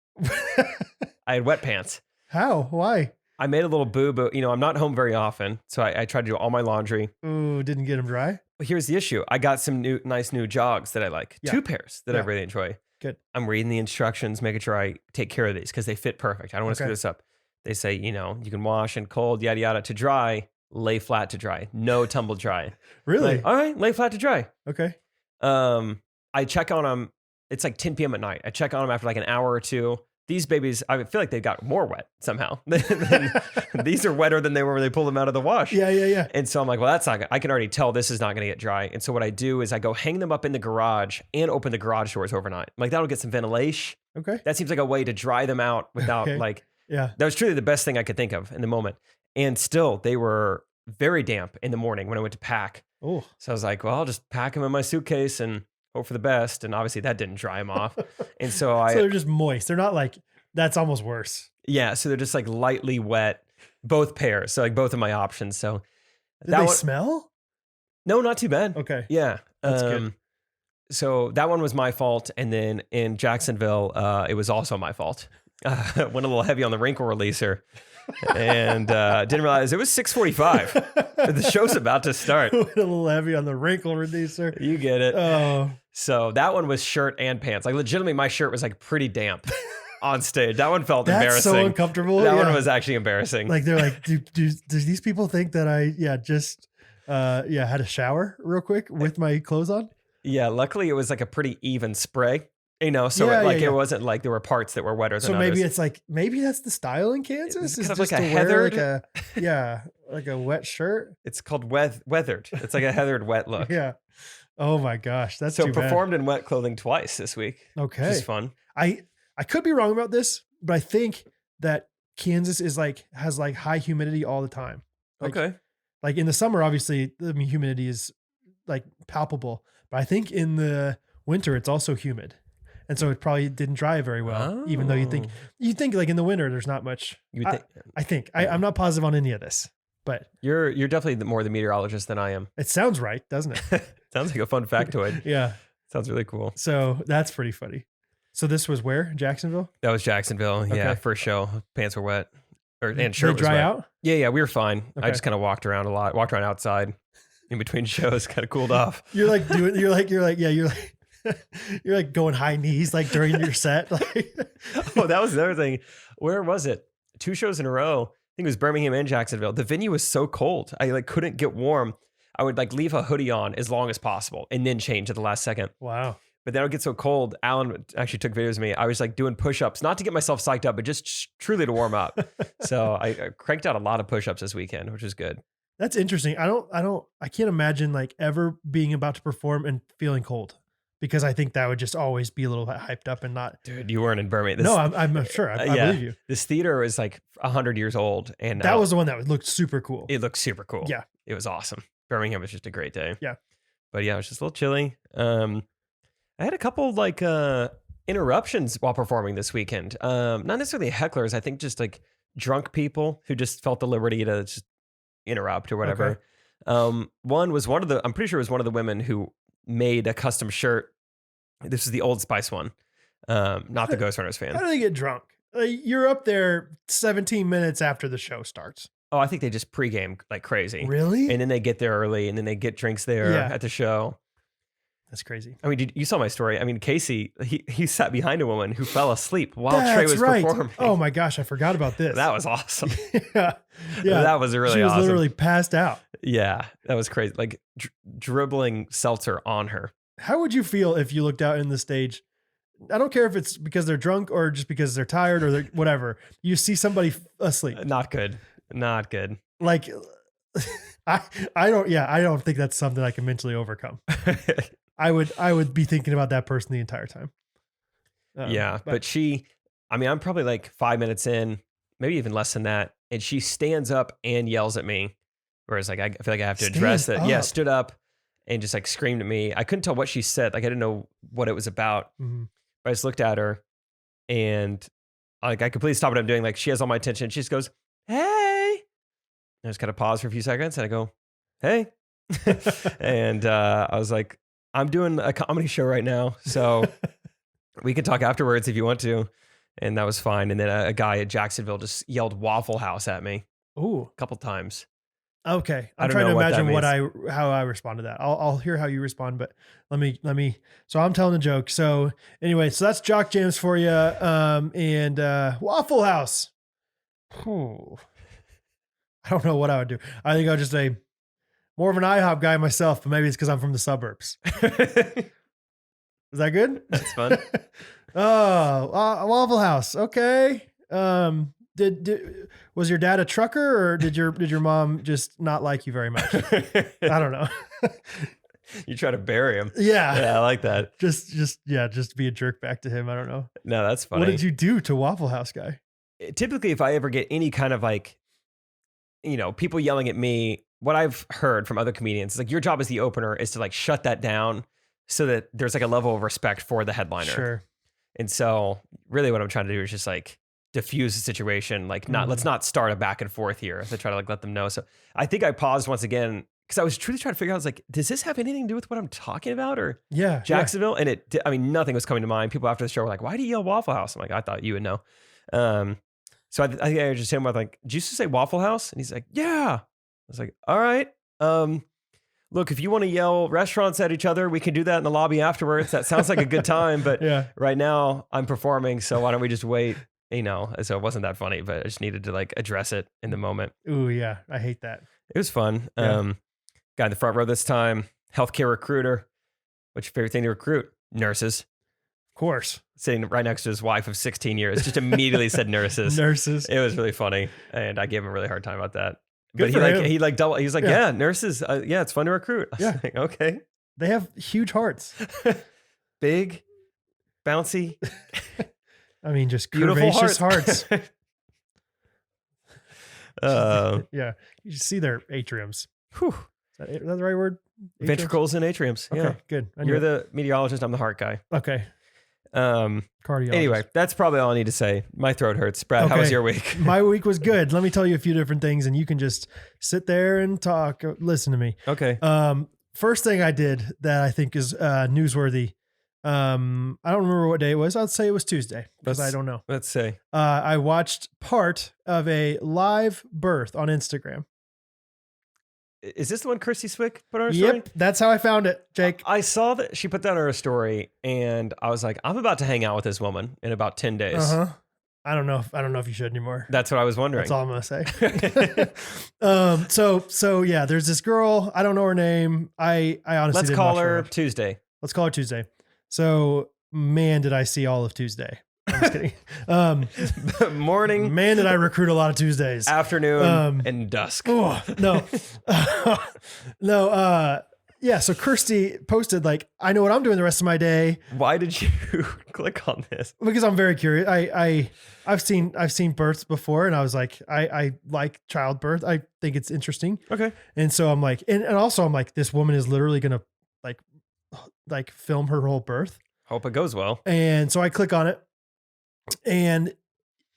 I had wet pants. How? Why? I made a little boo-boo. I'm not home very often, so I tried to do all my laundry. Ooh, didn't get them dry? But here's the issue. I got some nice new jogs that I like. Yeah. 2 pairs that I really enjoy. Good. I'm reading the instructions, making sure I take care of these because they fit perfect. I don't want to screw this up. They say, you can wash in cold, yada, yada. To dry, lay flat to dry. No tumble dry. Really? All right, lay flat to dry. Okay. I check on them. It's like 10 p.m. at night. I check on them after like an hour or two. These babies, I feel like they got more wet somehow. These are wetter than they were when they pulled them out of the wash. Yeah. And so I'm like, well, that's not good. I can already tell this is not going to get dry. And so what I do is I go hang them up in the garage and open the garage doors overnight. I'm like, that'll get some ventilation. Okay. That seems like a way to dry them out without that was truly the best thing I could think of in the moment. And still, they were very damp in the morning when I went to pack. Oh. So I was like, well, I'll just pack them in my suitcase and hope for the best. And obviously that didn't dry them off. And so they're just moist. They're not like, that's almost worse. Yeah. So they're just like lightly wet, both pairs. So like both of my options. So did they smell? No, not too bad. Okay. Yeah. That's good. So that one was my fault. And then in Jacksonville, it was also my fault. Went a little heavy on the wrinkle releaser and didn't realize it was 6:45. The show's about to start. Went a little heavy on the wrinkle reducer. You get it. Oh. So that one was shirt and pants. Like legitimately my shirt was like pretty damp on stage. That one felt embarrassing. So uncomfortable. That one was actually embarrassing. Like they're like, do these people think that I just had a shower real quick with my clothes on? Yeah, luckily it was like a pretty even spray. It wasn't like there were parts that were wetter than others. Maybe it's like, that's the style in Kansas. It's kind of like a heathered. Like a wet shirt. It's called weathered. It's like a heathered wet look. Yeah. Oh my gosh. That's so too bad. Performed in wet clothing twice this week. Okay. Which is fun. I could be wrong about this, but I think that Kansas has high humidity all the time. Okay. Like in the summer, obviously, humidity is like palpable, but I think in the winter, it's also humid. And so it probably didn't dry very well, even though you think like in the winter, there's not much. I'm not positive on any of this, but you're definitely more the meteorologist than I am. It sounds right, doesn't it? Sounds like a fun factoid. Yeah. Sounds really cool. So that's pretty funny. So this was where? Jacksonville? That was Jacksonville. Okay. Yeah. First show. Pants were wet. And shirt was dry wet. Out? Yeah. We were fine. Okay. I just kind of walked around a lot, walked around outside in between shows, kind of cooled off. You're like going high knees like during your set. Oh, that was the other thing. Where was it? 2 shows in a row. I think it was Birmingham and Jacksonville. The venue was so cold. I couldn't get warm. I would leave a hoodie on as long as possible and then change at the last second. Wow. But then it would get so cold. Alan actually took videos of me. I was doing push-ups, not to get myself psyched up, but just truly to warm up. So I cranked out a lot of push-ups this weekend, which is good. That's interesting. I can't imagine ever being about to perform and feeling cold, because I think that would just always be a little hyped up and not. Dude, you weren't in Birmingham. No, I'm sure. I believe you. This theater is 100 years old. And that was the one that looked super cool. It looked super cool. Yeah. It was awesome. Birmingham was just a great day. Yeah. But yeah, it was just a little chilly. I had a couple interruptions while performing this weekend. Not necessarily hecklers. I think just drunk people who just felt the liberty to just interrupt or whatever. Okay. I'm pretty sure it was one of the women who made a custom shirt. This is the Old Spice one. Not the Ghostrunners fan. How do they get drunk? You're up there 17 minutes after the show starts. Oh, I think they just pregame like crazy. Really? And then they get there early and then they get drinks there at the show. That's crazy. I mean, you saw my story. I mean, Casey, he sat behind a woman who fell asleep while That's Trey was right. performing. Oh my gosh, I forgot about this. That was awesome. yeah. That was really awesome. She was literally passed out. Yeah, that was crazy. Like dribbling seltzer on her. How would you feel if you looked out in the stage? I don't care if it's because they're drunk or just because they're tired or they're whatever. You see somebody asleep. Not good. Not good. Like, I don't think that's something I can mentally overcome. I would be thinking about that person the entire time. Yeah, but I'm probably like 5 minutes in, maybe even less than that, and she stands up and yells at me. Whereas like I feel like I have to address it. Yeah, stood up and just like screamed at me. I couldn't tell what she said. Like I didn't know what it was about. Mm-hmm. But I just looked at her, and like I completely stopped what I'm doing. Like she has all my attention. She just goes, "Hey," and I just kind of pause for a few seconds, and I go, "Hey," and I was like, "I'm doing a comedy show right now, so we can talk afterwards if you want to." And that was fine. And then a guy at Jacksonville just yelled Waffle House at me a couple times. Okay. I'm trying to imagine how I respond to that. I'll hear how you respond, but let me, so I'm telling a joke. So anyway, so that's Jock Jams for you. And Waffle House. Ooh. I don't know what I would do. I think I'll just say more of an IHOP guy myself, but maybe it's because I'm from the suburbs. Is that good? That's fun. Waffle House. Okay. Was your dad a trucker or did your mom just not like you very much? I don't know. You try to bury him. Yeah. Yeah, I like that. Just be a jerk back to him. I don't know. No, that's funny. What did you do to Waffle House guy? Typically, if I ever get any kind of like, people yelling at me, what I've heard from other comedians is like, your job as the opener is to like shut that down so that there's like a level of respect for the headliner. Sure. And so really what I'm trying to do is just like diffuse the situation. Like let's not start a back and forth here to try to like let them know. So I think I paused once again because I was truly trying to figure out, I was like, does this have anything to do with what I'm talking about or Jacksonville? Yeah. And nothing was coming to mind. People after the show were like, why do you yell Waffle House? I'm like, I thought you would know. So I think I just hit him with like, did you just say Waffle House? And he's like, yeah. I was like, all right. Look, if you want to yell restaurants at each other, we can do that in the lobby afterwards. That sounds like a good time. But right now I'm performing. So why don't we just wait? So it wasn't that funny, but I just needed to like address it in the moment. Ooh, yeah. I hate that. It was fun. Yeah. Guy in the front row this time, healthcare recruiter. What's your favorite thing to recruit? Nurses. Of course. Sitting right next to his wife of 16 years, just immediately said nurses. Nurses. It was really funny. And I gave him a really hard time about that. Good But for he was like, yeah, nurses. Yeah, it's fun to recruit. I was like, okay. They have huge hearts. Big, bouncy. I mean, just beautiful curvaceous hearts. Yeah. You see their atriums. Whew. Is that the right word? Atriums? Ventricles and atriums. Okay, yeah. Good. You're the meteorologist. I'm the heart guy. Okay. Cardiologist. Anyway, that's probably all I need to say. My throat hurts. Brad, how was your week? My week was good. Let me tell you a few different things and you can just sit there and talk. Listen to me. Okay. First thing I did that I think is newsworthy. I don't remember what day it was. I'd say it was Tuesday because I don't know. Let's say. I watched part of a live birth on Instagram. Is this the one Kirsty Swick put on her story? Yep, that's how I found it, Jake. I saw that she put that on her story, and I was like, I'm about to hang out with this woman in about 10 days. Uh-huh. I don't know if you should anymore. That's what I was wondering. That's all I'm gonna say. So yeah, there's this girl. I don't know her name. I honestly let's call her Tuesday. Let's call her Tuesday. So man, did I see all of Tuesday? I'm just kidding. Morning. Man, did I recruit a lot of Tuesdays. Afternoon and dusk. Oh, no. Yeah, so Kirsty posted like, I know what I'm doing the rest of my day. Why did you click on this? Because I'm very curious. I've seen births before and I was like, I like childbirth. I think it's interesting. Okay. And so I'm like, and also I'm like, this woman is literally going to like film her whole birth. Hope it goes well. And so I click on it. And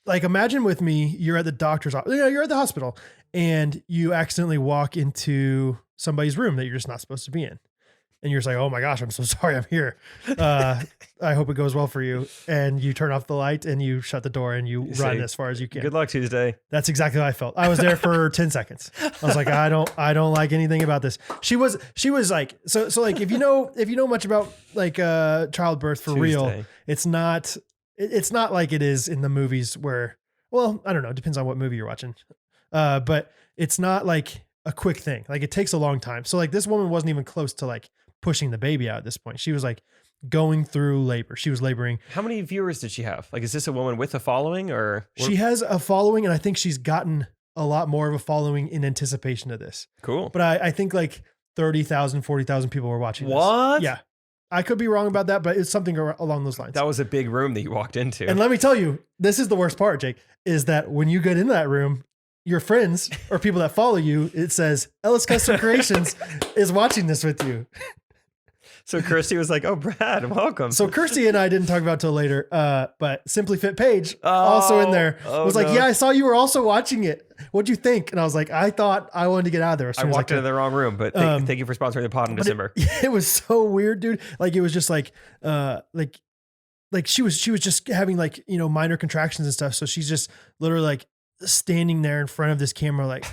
like, imagine with me, you're at the doctor's office, you're at the hospital and you accidentally walk into somebody's room that you're just not supposed to be in. and you're just like, oh my gosh, I'm so sorry I'm here. I hope it goes well for you. And you turn off the light and you shut the door and you run say, as far as you can. Good luck Tuesday. That's exactly how I felt. I was there for 10 seconds. I was like, I don't like anything about this. She was like, so like, if you know much about like childbirth for real, it's not like it is in the movies where, well, I don't know. It depends on what movie you're watching. But it's not like a quick thing. Like it takes a long time. So like this woman wasn't even close to like pushing the baby out at this point. She was like going through labor. She was laboring. How many viewers did she have? Like, is this a woman with a following or? She has a following, and I think she's gotten a lot more of a following in anticipation of this. Cool. But I think like 30,000, 40,000 people were watching this. What? Yeah. I could be wrong about that, but it's something along those lines. That was a big room that you walked into. And let me tell you, this is the worst part, Jake, is that when you get into that room, your friends or people that follow you, it says Ellis Custom Creations is watching this with you. So Kirsty was like, oh, Brad, welcome. So Kirsty and I didn't talk about it till later, but Simply Fit Paige also in there was like, yeah, I saw you were also watching it. What'd you think? And I was like, I thought I wanted to get out of there. I walked into the wrong room, but thank you for sponsoring the pod in December. It was so weird, dude. Like it was just like she was just having like, you know, minor contractions and stuff. So she's just literally like standing there in front of this camera, like,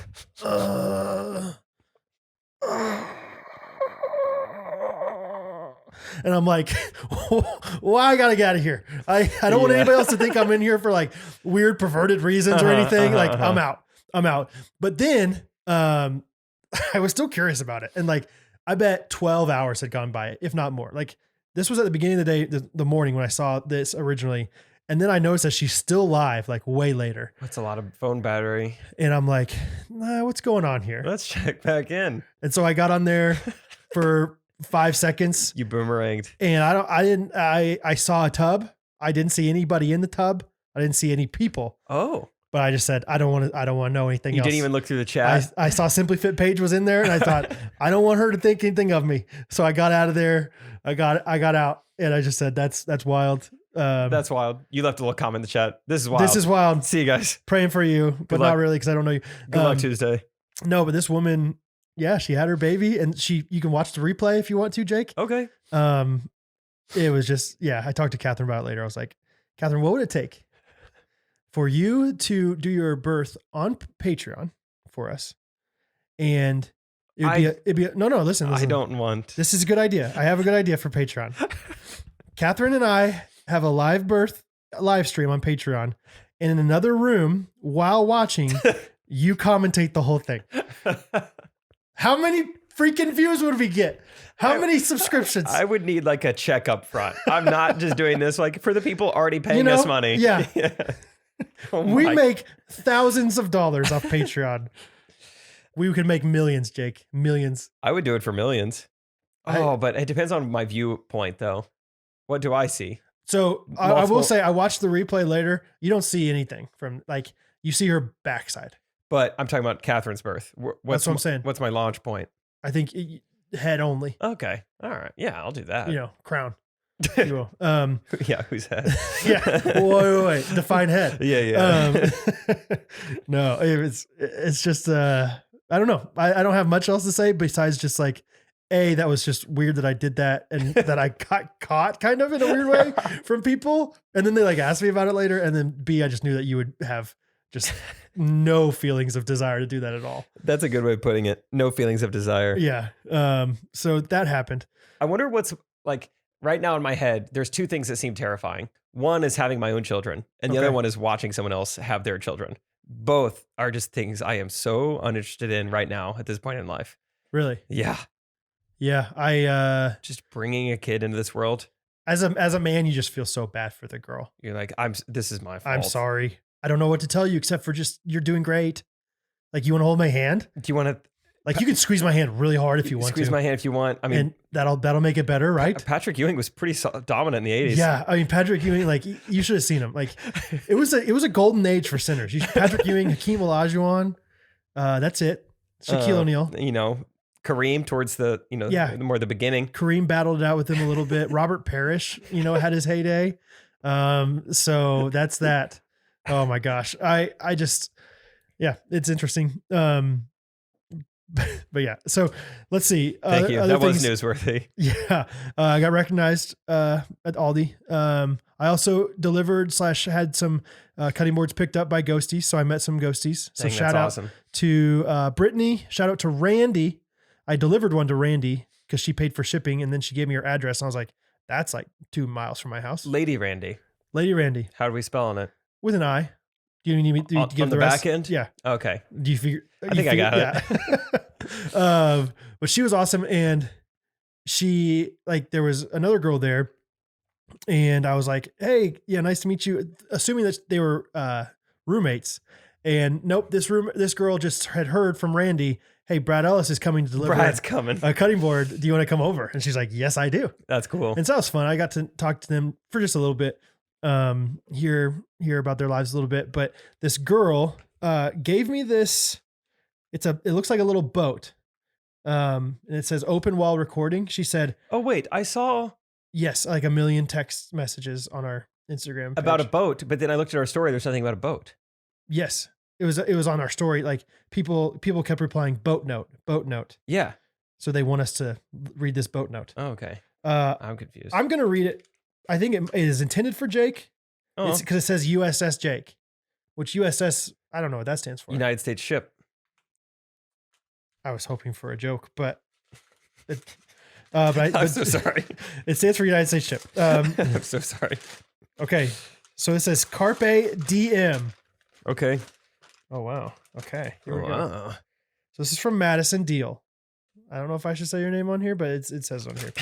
and I'm like, well, I gotta get out of here. I don't want anybody else to think I'm in here for like weird perverted reasons or anything. Like I'm out. But then, I was still curious about it. And like, I bet 12 hours had gone by, if not more. Like this was at the beginning of the day, the morning when I saw this originally. And then I noticed that she's still live, like way later. That's a lot of phone battery. And I'm like, nah, what's going on here? Let's check back in. And so I got on there for 5 seconds. You boomeranged. And I saw a tub. I didn't see anybody in the tub. I didn't see any people. Oh. But I just said, I don't want to know anything else. You didn't even look through the chat. I saw Simply Fit Paige was in there and I thought, I don't want her to think anything of me. So I got out of there. I got out and I just said, that's wild. That's wild. You left a little comment in the chat. This is wild. This is wild. See you guys. Praying for you, but not really because I don't know you. Good luck Tuesday. No, but this woman, yeah, she had her baby and you can watch the replay if you want to, Jake. Okay. It was just, yeah, I talked to Catherine about it later. I was like, Catherine, what would it take for you to do your birth on Patreon for us? And it'd be no, listen. I don't want. This is a good idea. I have a good idea for Patreon. Catherine and I have a live stream on Patreon, and in another room while watching, you commentate the whole thing. How many freaking views would we get? How many subscriptions? I would need like a check up front. I'm not just doing this like for the people already paying us money. Yeah. We my. make thousands of dollars off Patreon. We could make millions, Jake. Millions. I would do it for millions. But it depends on my viewpoint though. What do I see? So I will say I watched the replay later. You don't see anything from like, you see her backside. But I'm talking about Catherine's birth. That's what I'm saying. What's my launch point? I think head only. Okay. All right. Yeah, I'll do that. You know, crown. You will. Yeah, whose head? Yeah. Wait. Define head. Yeah. No, it's just I don't know. I don't have much else to say besides just like, A, that was just weird that I did that and that I got caught kind of in a weird way from people. And then they like asked me about it later. And then B, I just knew that you would have just no feelings of desire to do that at all. That's a good way of putting it. No feelings of desire. Yeah. So that happened. I wonder what's like right now in my head, there's two things that seem terrifying. One is having my own children, and the other one is watching someone else have their children. Both are just things I am so uninterested in right now at this point in life. Really? Yeah. Yeah. I just bringing a kid into this world. As a man, you just feel so bad for the girl. You're like, this is my fault. I'm sorry. I don't know what to tell you except for just, you're doing great. Like, you want to hold my hand? Do you want to? Like, you can squeeze my hand really hard if you want to. Squeeze my hand if you want. I mean, and that'll make it better, right? Patrick Ewing was pretty dominant in the 80s. Yeah. I mean, Patrick Ewing, like, you should have seen him. Like, it was a golden age for sinners. Patrick Ewing, Hakeem Olajuwon. That's it. Shaquille O'Neal. You know, Kareem towards the more the beginning. Kareem battled it out with him a little bit. Robert Parrish, had his heyday. So that's that. Oh my gosh. I just, yeah, it's interesting. But yeah, so let's see. Thank you. Other That was things- newsworthy. Yeah, I got recognized at Aldi. I also delivered / had some cutting boards picked up by ghosties, so I met some ghosties. So Dang, shout that's out awesome. to Brittany. Shout out to Randy. I delivered one to Randy because she paid for shipping, and then she gave me her address, and I was like, "That's like 2 miles from my house." Lady Randy. Lady Randy How do we spell on it? with an I. Do you need me to On give the rest? back end? Yeah. Okay. Do you figure? I think I got it. But she was awesome, and she there was another girl there, and I was like, "Hey, yeah, nice to meet you," assuming that they were roommates. And nope, this girl just had heard from Randy, "Hey, Brad Ellis is coming to deliver Brad's coming. a cutting board. Do you want to come over?" And she's like, "Yes, I do." That's cool. And so that was fun. I got to talk to them for just a little bit, hear about their lives a little bit. But this girl gave me this. It looks like a little boat. And it says "open while recording." She said, Oh, wait. I saw yes, like a million text messages on our Instagram page. about a boat, but then I looked at our story. There's nothing about a boat. Yes, it was on our story. Like people kept replying boat note. Yeah. So they want us to read this boat note. Oh, okay. Uh, I'm confused. I'm gonna read it. I think it is intended for Jake. Oh, It's because it says USS Jake, which USS, I don't know what that stands for. United States ship. I was hoping for a joke, but I'm so sorry. It stands for United States Ship. I'm so sorry. Okay, so it says Carpe Diem. Okay. Oh wow. Okay, here we go. Wow. So this is from Madison Deal. I don't know if I should say your name on here, but it says on here.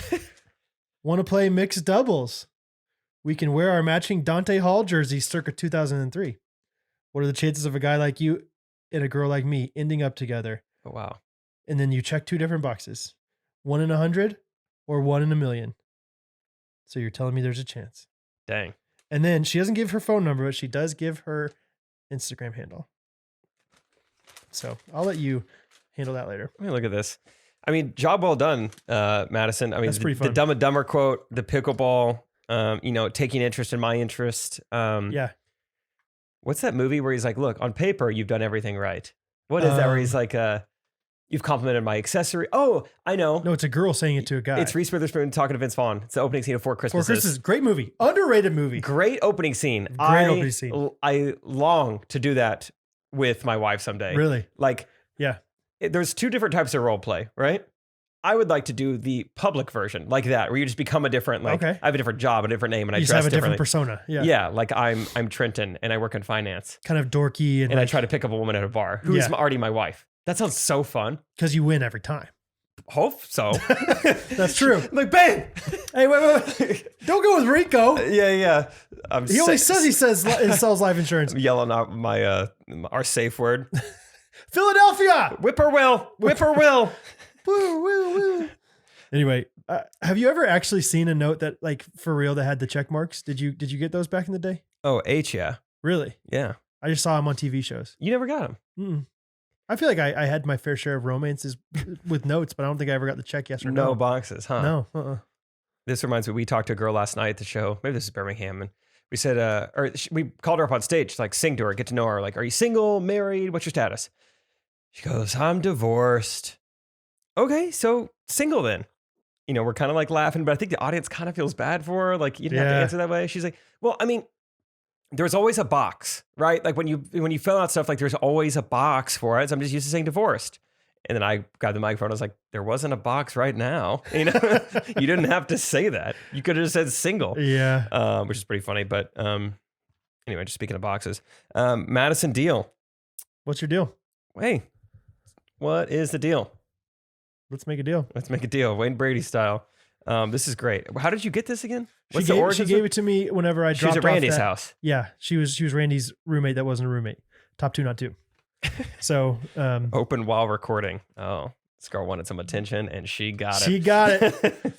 Want to play mixed doubles? We can wear our matching Dante Hall jerseys circa 2003. What are the chances of a guy like you and a girl like me ending up together? Oh, wow. And then you check 2 different boxes. 1 in 100 or 1 in a million. So you're telling me there's a chance. Dang. And then she doesn't give her phone number, but she does give her Instagram handle. So I'll let you handle that later. Let me look at this. I mean, job well done, Madison. I mean, That's pretty the fun. Dumb and Dumber quote, the pickleball, taking interest in my interest. Yeah. What's that movie where he's like, look, on paper, you've done everything right. What is that where he's like, you've complimented my accessory. Oh, I know. No, it's a girl saying it to a guy. It's Reese Witherspoon talking to Vince Vaughn. It's the opening scene of Four For Christmases. Christmas. Great movie. Underrated movie. Great opening scene. Great opening scene. I long to do that with my wife someday. Really? Like, Yeah. there's 2 different types of role play, right? I would like to do the public version, like that, where you just become a different, like, Okay. I have a different job, a different name, and I You just dress have a different differently. persona. Yeah. Yeah, like I'm Trenton, and I work in finance, Kind of dorky and and I try to pick up a woman at a bar who is Yeah. already my wife. That sounds so fun. because you win every time. Hope so. That's true. Like, babe. Hey, wait. Don't go with Rico. Yeah. He always says he sells life insurance. I'm yelling out my our safe word. Philadelphia. Whippoorwill. Woo, woo, woo. Anyway, have you ever actually seen a note that, like, for real, that had the check marks? Did you get those back in the day? Oh, H, yeah. Really? Yeah. I just saw them on TV shows. You never got him. Mm-mm. I feel like I had my fair share of romances with notes, but I don't think I ever got the check. Yes or No no? boxes, huh? No. This reminds me, we talked to a girl last night at the show. Maybe this is Birmingham. And we said, we called her up on stage, like, sing to her, get to know her. Like, are you single, married? What's your status? She goes, I'm divorced. Okay, so single then. We're kind of like laughing, but I think the audience kind of feels bad for her. Like, you didn't have to Yeah. answer that way. She's like, well, I mean, there's always a box, right? Like when you fill out stuff, like there's always a box for it. So I'm just used to saying divorced. And then I grabbed the microphone. I was like, there wasn't a box right now. You didn't have to say that. You could have just said single, Yeah. which is pretty funny. But anyway, just speaking of boxes, Madison Deal. What's your deal? Hey, what is the deal? Let's make a deal. Let's make a deal, Wayne Brady style. This is great. How did you get this again? What's She the origin? gave it to me whenever I She dropped was at Randy's off that. house. Yeah, she was Randy's roommate that wasn't a roommate. Top 2, not 2. So Open while recording. Oh, this girl wanted some attention, and she got it. she got it.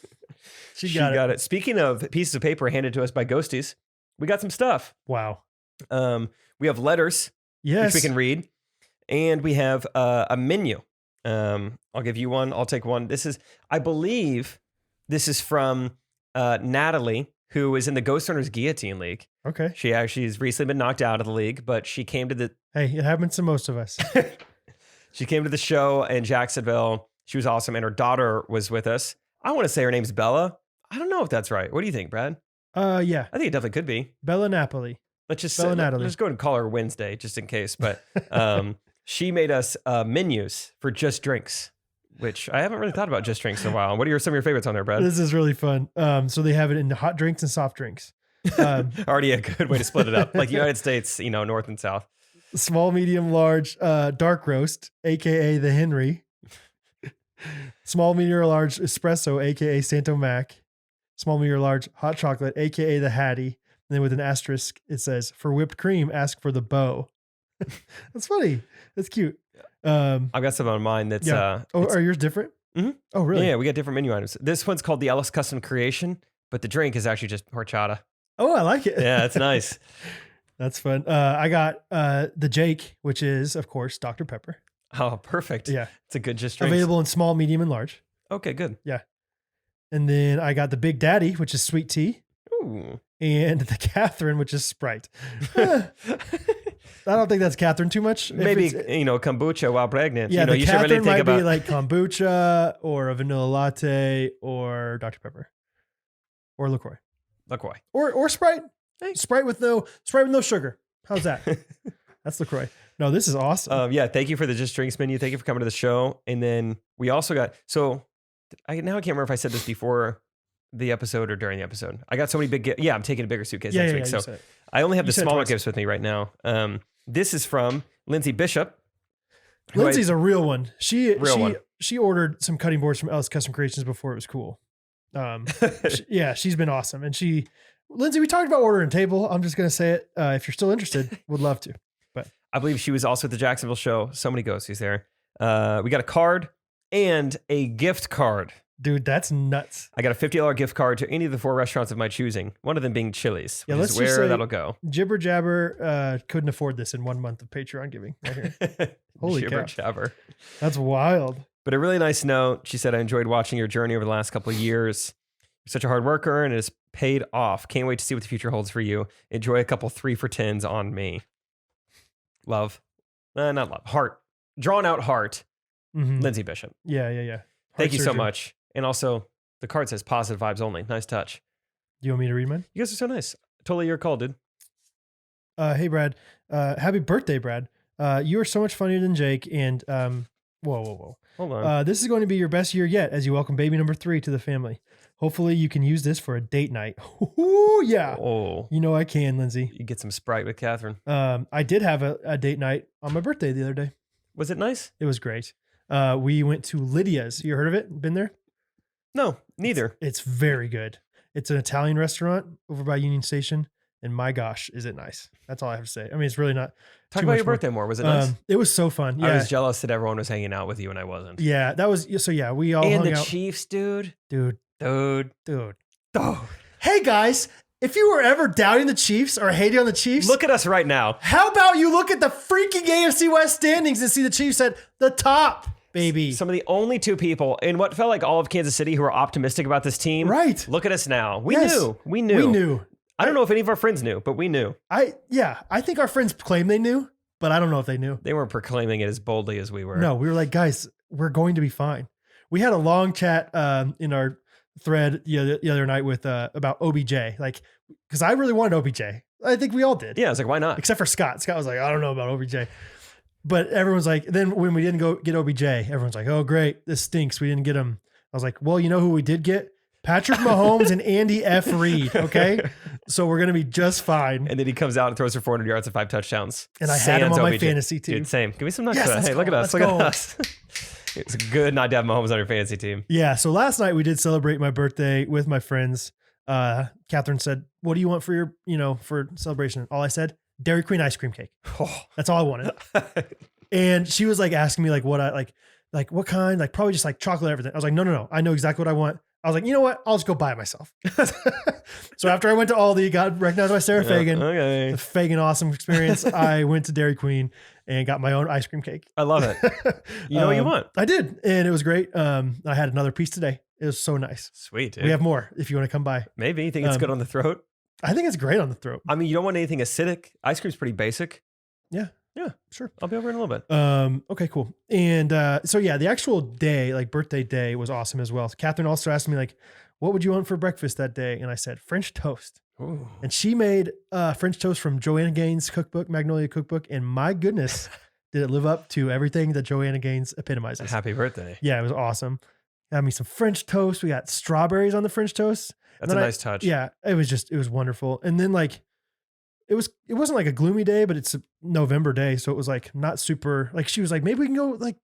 She got it. Speaking of pieces of paper handed to us by ghosties, we got some stuff. Wow. We have letters, Yes. which we can read, and we have a menu. I'll give you one. I'll take one. I believe this is from Natalie, who is in the Ghostrunners Guillotine League. Okay. She actually has recently been knocked out of the league, but she came to the Hey, it happens to most of us. She came to the show in Jacksonville. She was awesome. And her daughter was with us. I want to say her name's Bella. I don't know if that's right. What do you think, Brad? Yeah. I think it definitely could be. Bella Napoli. Let's just Bella Natalie. let's go and call her Wednesday just in case. But she made us menus for just drinks, which I haven't really thought about just drinks in a while. What are some of your favorites on there, Brad? This is really fun. So they have it in hot drinks and soft drinks. Already a good way to split it up. Like United States, north and south. Small, medium, large, dark roast, aka the Henry. Small, medium, or large espresso, aka Santo Mac. Small, medium, or large hot chocolate, aka the Hattie. And then with an asterisk, it says, for whipped cream, ask for the bow. That's funny. That's cute. I've got some on mine that's... are yours different? Mm-hmm. Oh, really? Yeah, we got different menu items. This one's called the Ellis Custom Creation, but the drink is actually just horchata. Oh, I like it. Yeah, it's nice. That's fun. I got the Jake, which is, of course, Dr. Pepper. Oh, perfect. Yeah. It's a good just drink. Available in small, medium, and large. Okay, good. Yeah. And then I got the Big Daddy, which is sweet tea. Ooh. And the Catherine, which is Sprite. I don't think that's Catherine too much. Maybe, kombucha while pregnant. Yeah, the you Catherine should really think might about be like kombucha or a vanilla latte or Dr. Pepper or LaCroix. LaCroix. Or Sprite. Hey. Sprite with no sugar. How's that? That's LaCroix. No, this is awesome. Yeah, thank you for the Just Drinks menu. Thank you for coming to the show. And then we also got, I can't remember if I said this before the episode or during the episode. I got so many big gifts. Yeah, I'm taking a bigger suitcase next week. So I only have the smaller gifts with me right now. This is from Lindsay Bishop. Lindsay's a real one. She ordered some cutting boards from Ellis Custom Creations before it was cool. She's been awesome. And Lindsay, we talked about ordering a table. I'm just going to say it. If you're still interested, would love to. But I believe she was also at the Jacksonville show. So many ghosties there. We got a card and a gift card. Dude, that's nuts. I got a $50 gift card to any of the 4 restaurants of my choosing. One of them being Chili's, which is where that'll go. Jibber Jabber couldn't afford this in 1 month of Patreon giving right here. Holy Jibber cow. Jabber. That's wild. But a really nice note. She said, I enjoyed watching your journey over the last couple of years. You're such a hard worker and it has paid off. Can't wait to see what the future holds for you. Enjoy a couple 3 for 10s on me. Love. Not love. Heart. Drawn out heart. Mm-hmm. Lindsay Bishop. Yeah. Thank you so much. And also, the card says positive vibes only. Nice touch. Do you want me to read mine? You guys are so nice. Totally your call, dude. Hey, Brad. Happy birthday, Brad. You are so much funnier than Jake. And whoa. Hold on. This is going to be your best year yet as you welcome baby number 3 to the family. Hopefully you can use this for a date night. Ooh, yeah. Oh. You know I can, Lindsay. You get some Sprite with Catherine. I did have a date night on my birthday the other day. Was it nice? It was great. We went to Lydia's. You heard of it? Been there? No, neither. It's very good. It's an Italian restaurant over by Union Station. And my gosh, is it nice? That's all I have to say. I mean, it's really not. Talk about your birthday more. Was it nice? It was so fun. Yeah. I was jealous that everyone was hanging out with you and I wasn't. Yeah, that was, so yeah, we all hung out. And the out. Chiefs, dude. Dude. Oh. Hey guys, if you were ever doubting the Chiefs or hating on the Chiefs, look at us right now. How about you look at the freaking AFC West standings and see the Chiefs at the top? Baby. Some of the only 2 people in what felt like all of Kansas City who were optimistic about this team. Right. Look at us now. We We knew. knew. I don't know if any of our friends knew, but we knew. I think our friends claim they knew, but I don't know if they knew. They weren't proclaiming it as boldly as we were. No, we were like, guys, we're going to be fine. We had a long chat in our thread the other night with about OBJ. Like, because I really wanted OBJ. I think we all did. Yeah, I was like, why not? Except for Scott. Scott was like, I don't know about OBJ. But everyone's like, then when we didn't go get OBJ, everyone's like, oh, great, this stinks. We didn't get him. I was like, well, you know who we did get? Patrick Mahomes and Andy F. Reid. Okay. So we're going to be just fine. And then he comes out and throws for 400 yards and 5 touchdowns. And I had him on my fantasy team. Dude, same. Give me some nuts for that. Hey, look at us. Look at us. It's good not to have Mahomes on your fantasy team. Yeah. So last night we did celebrate my birthday with my friends. Catherine said, what do you want for your, for celebration? All I said, Dairy Queen ice cream cake. Oh. That's all I wanted. And she was like asking me like what I like what kind, like probably just like chocolate everything. I was like, no. I know exactly what I want. I was like, you know what? I'll just go buy it myself. So after I went to Aldi, got recognized by Sarah Fagan, the Fagan awesome experience. I went to Dairy Queen and got my own ice cream cake. I love it. You know what you want. I did. And it was great. I had another piece today. It was so nice. Sweet, dude. We have more if you want to come by. Maybe. You think it's good on the throat? I think it's great on the throat. I mean, you don't want anything acidic. Ice cream's pretty basic. Yeah. Yeah, sure. I'll be over in a little bit. Okay, cool. And so yeah, the actual day, like birthday day, was awesome as well. Catherine also asked me like, what would you want for breakfast that day? And I said French toast. Ooh. And she made French toast from Joanna Gaines' cookbook, Magnolia Cookbook. And my goodness, did it live up to everything that Joanna Gaines epitomizes. Happy birthday. Yeah, it was awesome. Got me some French toast. We got strawberries on the French toast. That's a nice touch. Yeah, it was wonderful. And then like, it wasn't like a gloomy day, but it's a November day. So it was like not super, like she was like, maybe we can go like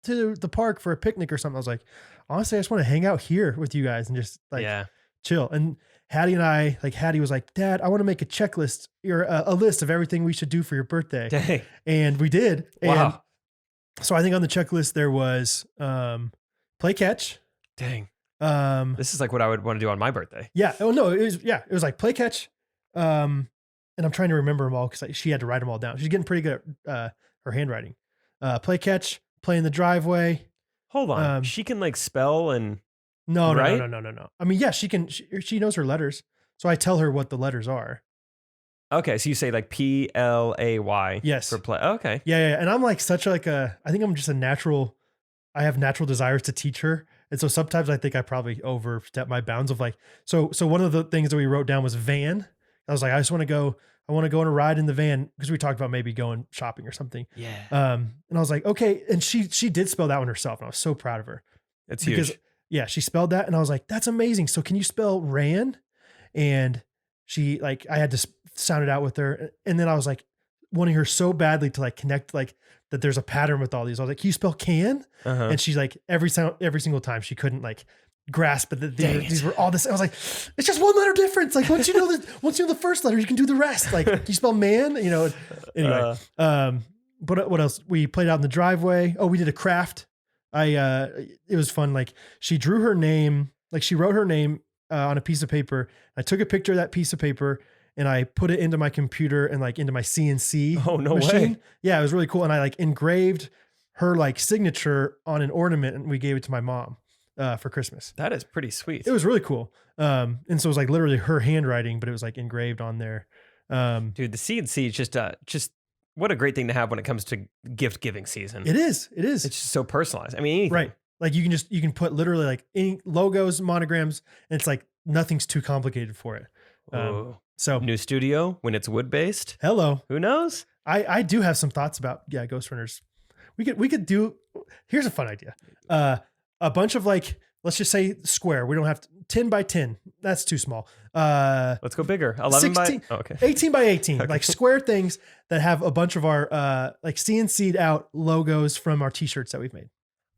to the park for a picnic or something. I was like, honestly, I just want to hang out here with you guys and just like chill. And Hattie and I, like Hattie was like, Dad, I want to make a checklist or a list of everything we should do for your birthday. Dang. And we did. Wow. And so I think on the checklist there was play catch. Dang. This is like what I would want to do on my birthday. Yeah. Oh no, it was like play catch. And I'm trying to remember them all because she had to write them all down. She's getting pretty good at her handwriting. Play catch, play in the driveway. Hold on. She can like spell and no. right? No. I mean, yeah, she can. She knows her letters, so I tell her what the letters are. Okay, so you say like PLAY. Yes. For play. Okay. Yeah. And I'm like such like I think I'm just a natural. I have natural desires to teach her, and so sometimes I think I probably overstep my bounds of like. So one of the things that we wrote down was van. I was like, I want to go on a ride in the van because we talked about maybe going shopping or something. Yeah. And I was like, okay. And she did spell that one herself. And I was so proud of her. That's because, huge. Yeah, she spelled that. And I was like, that's amazing. So can you spell ran? And she like, I had to sound it out with her. And then I was like wanting her so badly to like connect, like that there's a pattern with all these. I was like, can you spell can? Uh-huh. And she's like, every single time she couldn't like grasp that these were all this. I was like, it's just one letter difference. Like once you know the first letter, you can do the rest. Like you spell man, anyway. But what else? We played out in the driveway. Oh, we did a craft. It was fun. Like she drew her name, like she wrote her name on a piece of paper. I took a picture of that piece of paper and I put it into my computer and like into my CNC machine. Way. Yeah, it was really cool. And I like engraved her like signature on an ornament and we gave it to my mom. For Christmas. That is pretty sweet. It was really cool. And so it was like literally her handwriting, but it was like engraved on there. Dude, the CNC is just what a great thing to have when it comes to gift giving season. It is. It's just so personalized. I mean, anything. Right. Like you can put literally like any logos, monograms, and it's like nothing's too complicated for it. So new studio when it's wood based. Hello. Who knows? I do have some thoughts about Ghostrunners. We could do. Here's a fun idea. A bunch of like, let's just say square. We don't have 10 by 10. That's too small. Let's go bigger. 18 by 18, okay. Like square things that have a bunch of our like CNC'd out logos from our t-shirts that we've made.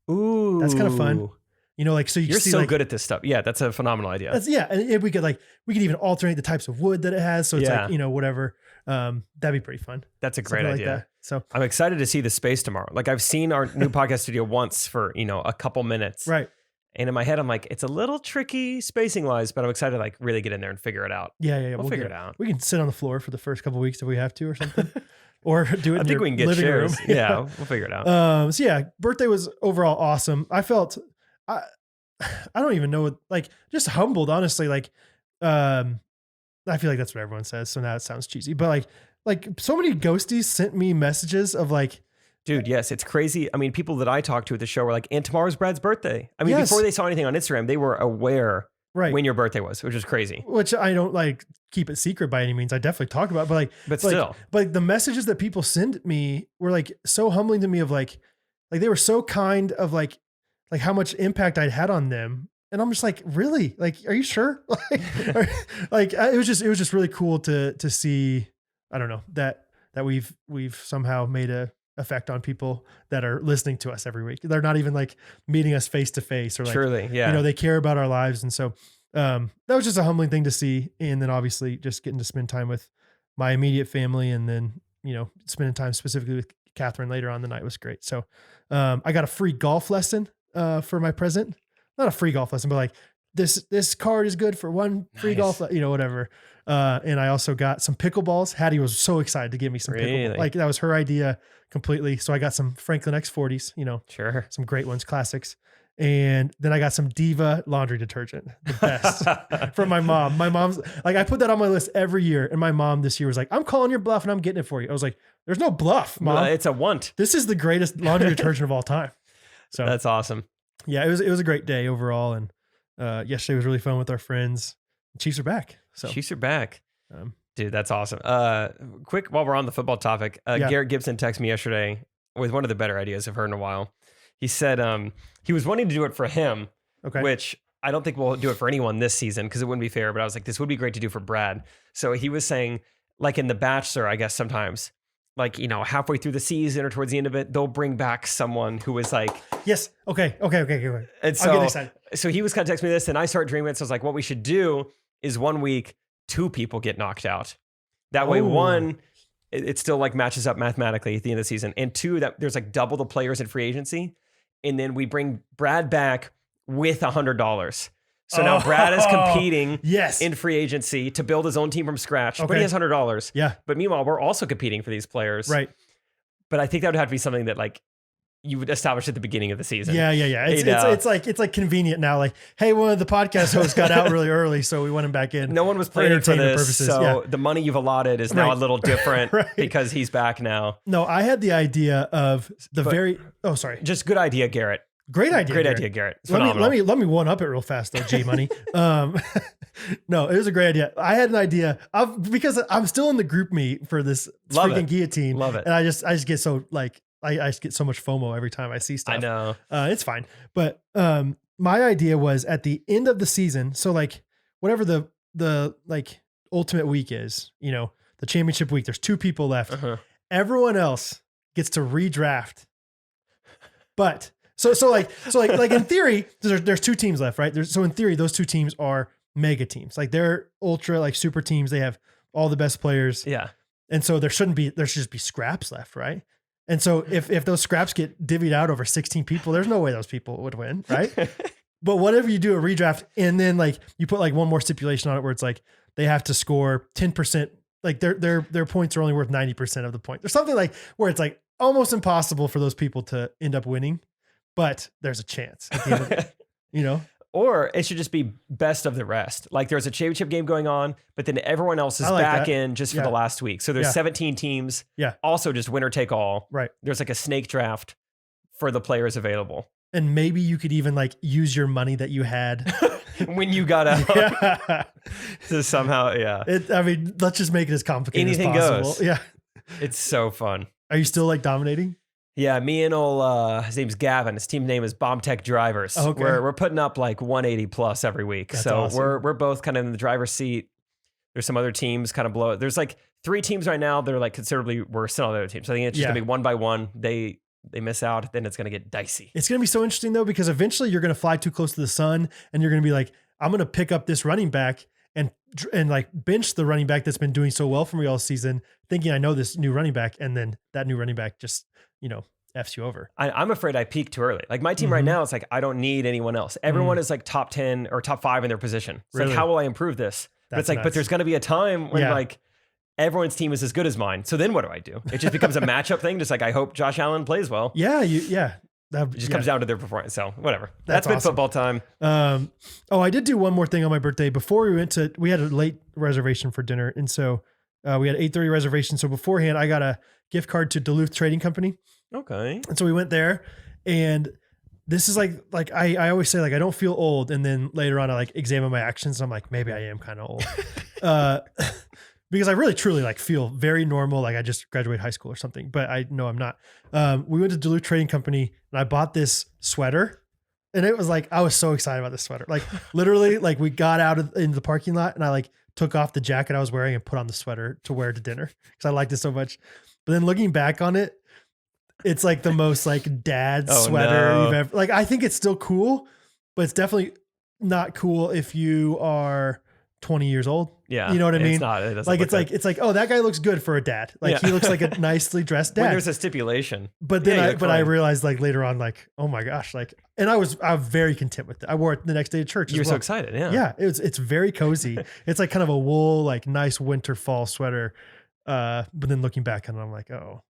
Ooh, that's kind of fun. Like, so you're see, so like, good at this stuff. Yeah. That's a phenomenal idea. And we could even alternate the types of wood that it has. So it's like, whatever. That'd be pretty fun. That's a great idea. Like so I'm excited to see the space tomorrow. Like I've seen our new podcast studio once for, a couple minutes. Right. And in my head, I'm like, it's a little tricky spacing wise, but I'm excited to like really get in there and figure it out. Yeah. We'll figure it out. We can sit on the floor for the first couple of weeks if we have to or something. Or do it in your we can get living chairs. room. Yeah, we'll figure it out. So yeah, birthday was overall awesome. I felt, I don't even know, like just humbled, honestly. Like, I feel like that's what everyone says. So now it sounds cheesy, but like so many ghosties sent me messages of like, dude, yes, it's crazy. I mean, people that I talked to at the show were like, and tomorrow's Brad's birthday. I mean, before they saw anything on Instagram, they were aware when your birthday was, which is crazy. Which I don't like keep it secret by any means. I definitely talk about it, but still. But the messages that people send me were like so humbling to me of like they were so kind of like how much impact I'd had on them. And I'm just like, really? Like, are you sure? It was just really cool to see, I don't know, that we've somehow made a effect on people that are listening to us every week. They're not even like meeting us face to face or like, truly, yeah. They care about our lives. And so, that was just a humbling thing to see. And then obviously just getting to spend time with my immediate family and then, spending time specifically with Catherine later on the night was great. So, I got a free golf lesson, for my present, not a free golf lesson, but like this card is good for one free golf, whatever. And I also got some pickleballs. Hattie was so excited to give me some pickleballs. Like that was her idea completely. So I got some Franklin X40s, sure, some great ones, classics. And then I got some Diva laundry detergent, the best from my mom. My mom's like, I put that on my list every year. And my mom this year was like, I'm calling your bluff and I'm getting it for you. I was like, there's no bluff, Mom. It's a want. This is the greatest laundry detergent of all time. So that's awesome. Yeah, it was a great day overall. And yesterday was really fun with our friends. Chiefs are back. So Chiefs are back. Dude, that's awesome. Quick, while we're on the football topic, Garrett Gibson texted me yesterday with one of the better ideas I've heard in a while. He said he was wanting to do it for him, which I don't think we'll do it for anyone this season because it wouldn't be fair. But I was like, this would be great to do for Brad. So he was saying, like in The Bachelor, I guess sometimes, like, you know, halfway through the season or towards the end of it, they'll bring back someone who is like, yes, okay. And so, I'll get excited. So he was kind of texting me this, and I started dreaming it. So I was like, what we should do is 1 week, 2 people get knocked out. That way, 1, it still like matches up mathematically at the end of the season, and 2, that there's like double the players in free agency. And then we bring Brad back with $100. So now Brad is competing in free agency to build his own team from scratch, but he has $100. Yeah. But meanwhile, we're also competing for these players. Right. But I think that would have to be something that like you would establish at the beginning of the season. Yeah. It's like convenient now. Like, hey, one of the podcast hosts got out really early, so we want him back in. No one was planning for this, so the money you've allotted is now a little different because he's back now. No, I had the idea of just good idea, Garrett. Great idea, Garrett. It's let me one up it real fast though, G Money. No, it was a great idea. I had an idea because I'm still in the group meet for this freaking guillotine. Love it. And I just get so like, I just get so much FOMO every time I see stuff. I know. It's fine. But my idea was at the end of the season. So like whatever the like ultimate week is, you know, the championship week, there's 2 people left. Everyone else gets to redraft. But so like in theory, there's 2 teams left, right? So in theory, those 2 teams are mega teams. Like they're ultra like super teams. They have all the best players. Yeah. And so there should just be scraps left, right? And so if those scraps get divvied out over 16 people, there's no way those people would win, right? But whatever you do a redraft and then like you put like one more stipulation on it where it's like they have to score 10%, like their points are only worth 90% of the point. There's something like where it's like almost impossible for those people to end up winning, but there's a chance at the end of it, you know? Or it should just be best of the rest. Like there's a championship game going on, but then everyone else is back in just for the last week. So there's 17 teams. Yeah. Also just winner take all. Right. There's like a snake draft for the players available. And maybe you could even like use your money that you had when you got out to somehow, I mean, let's just make it as complicated as possible. Goes. Yeah. It's so fun. Are you still like dominating? Yeah, me and his name's Gavin. His team name is Bomb Tech Drivers. Okay. We're putting up like 180 plus every week. That's awesome. We're both kind of in the driver's seat. There's some other teams kind of below it. There's like 3 teams right now. They're like considerably worse than all the other teams. So I think it's just gonna be one by one. They miss out, then it's gonna get dicey. It's gonna be so interesting though, because eventually you're gonna fly too close to the sun, and you're gonna be like, I'm gonna pick up this running back and like bench the running back that's been doing so well for me all season, thinking I know this new running back, and then that new running back just, you know, F's you over. I'm afraid I peaked too early. Like my team right now, it's like, I don't need anyone else. Everyone is like top 10 or top 5 in their position. It's like, how will I improve this? But it's like, but there's going to be a time when like everyone's team is as good as mine. So then what do I do? It just becomes a matchup thing. Just like, I hope Josh Allen plays well. Yeah. It just comes down to their performance. So whatever. That's been awesome. Football time. I did do one more thing on my birthday. Before we had a late reservation for dinner. And so we had 8:30 reservation. So beforehand, I got a gift card to Duluth Trading Company. Okay. And so we went there, and this is like I always say, like, I don't feel old. And then later on I like examine my actions, and I'm like, maybe I am kind of old. Because I really truly like feel very normal. Like I just graduated high school or something, but I know I'm not. We went to Duluth Trading Company, and I bought this sweater, and it was like, I was so excited about this sweater. Like literally, like we got out in the parking lot, and I like took off the jacket I was wearing and put on the sweater to wear to dinner because I liked it so much. But then looking back on it, it's like the most like dad sweater you've ever, like, I think it's still cool, but it's definitely not cool if you are 20 years old. Yeah. You know what I mean? It's not, it like, it's like, oh, that guy looks good for a dad. Like he looks like a nicely dressed dad. When there's a stipulation. But then I realized like later on, like, oh my gosh, like, and I was very content with it. I wore it the next day to church. You were so excited. Yeah. Yeah. It's very cozy. It's like kind of a wool, like nice winter fall sweater. But then looking back on it, I'm like, oh,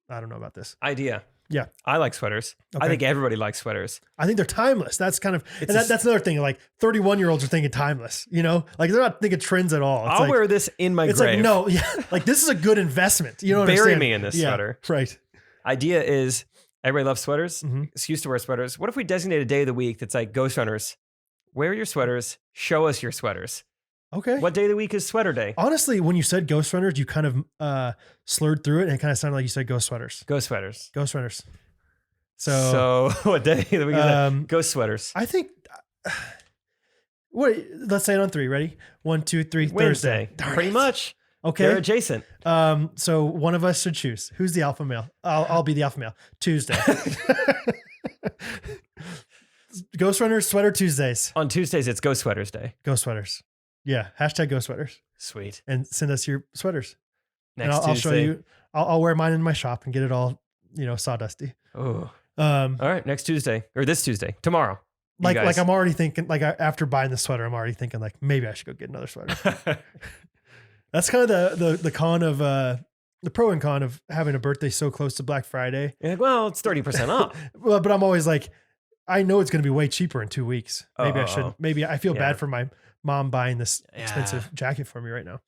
I don't know about this. Idea. Yeah. I like sweaters. Okay. I think everybody likes sweaters. I think they're timeless. That's kind of, It's and that's another thing. Like 31-year-olds are thinking timeless, you know, like they're not thinking trends at all. It's I'll like, wear this in my it's grave. like, no, yeah. Like this is a good investment. You know what I'm Bury saying? me in this sweater. Right. Idea is everybody loves sweaters. Mm-hmm. It's used to wear sweaters. What if we designate a day of the week that's like Ghostrunners? Wear your sweaters. Show us your sweaters. Okay. What day of the week is sweater day? Honestly, when you said Ghostrunners, you kind of slurred through it and it kind of sounded like you said Ghost Sweaters. Ghost sweaters. Ghostrunners. So what day of the week is that? Ghost sweaters. I think, let's say it on 3. Ready? 1, 2, 3, Wednesday. Thursday. Darn Pretty it. much. Okay. They're adjacent. So one of us should choose. Who's the alpha male? I'll be the alpha male. Tuesday. Ghostrunners Sweater Tuesdays. On Tuesdays, it's Ghost Sweaters Day. Ghost Sweaters. Yeah. Hashtag Ghost Sweaters. Sweet. And send us your sweaters. Next and I'll Tuesday. show you. I'll wear mine in my shop and get it all, sawdusty. Oh. All right. Next Tuesday or this Tuesday, tomorrow. Like I'm already thinking, after buying the sweater, I'm already thinking like maybe I should go get another sweater. That's kind of the con of the pro and con of having a birthday so close to Black Friday. You're like, well, it's 30% off. Well, but I'm always like, I know it's going to be way cheaper in 2 weeks. Maybe I should. Maybe I feel bad for my mom buying this expensive jacket for me right now.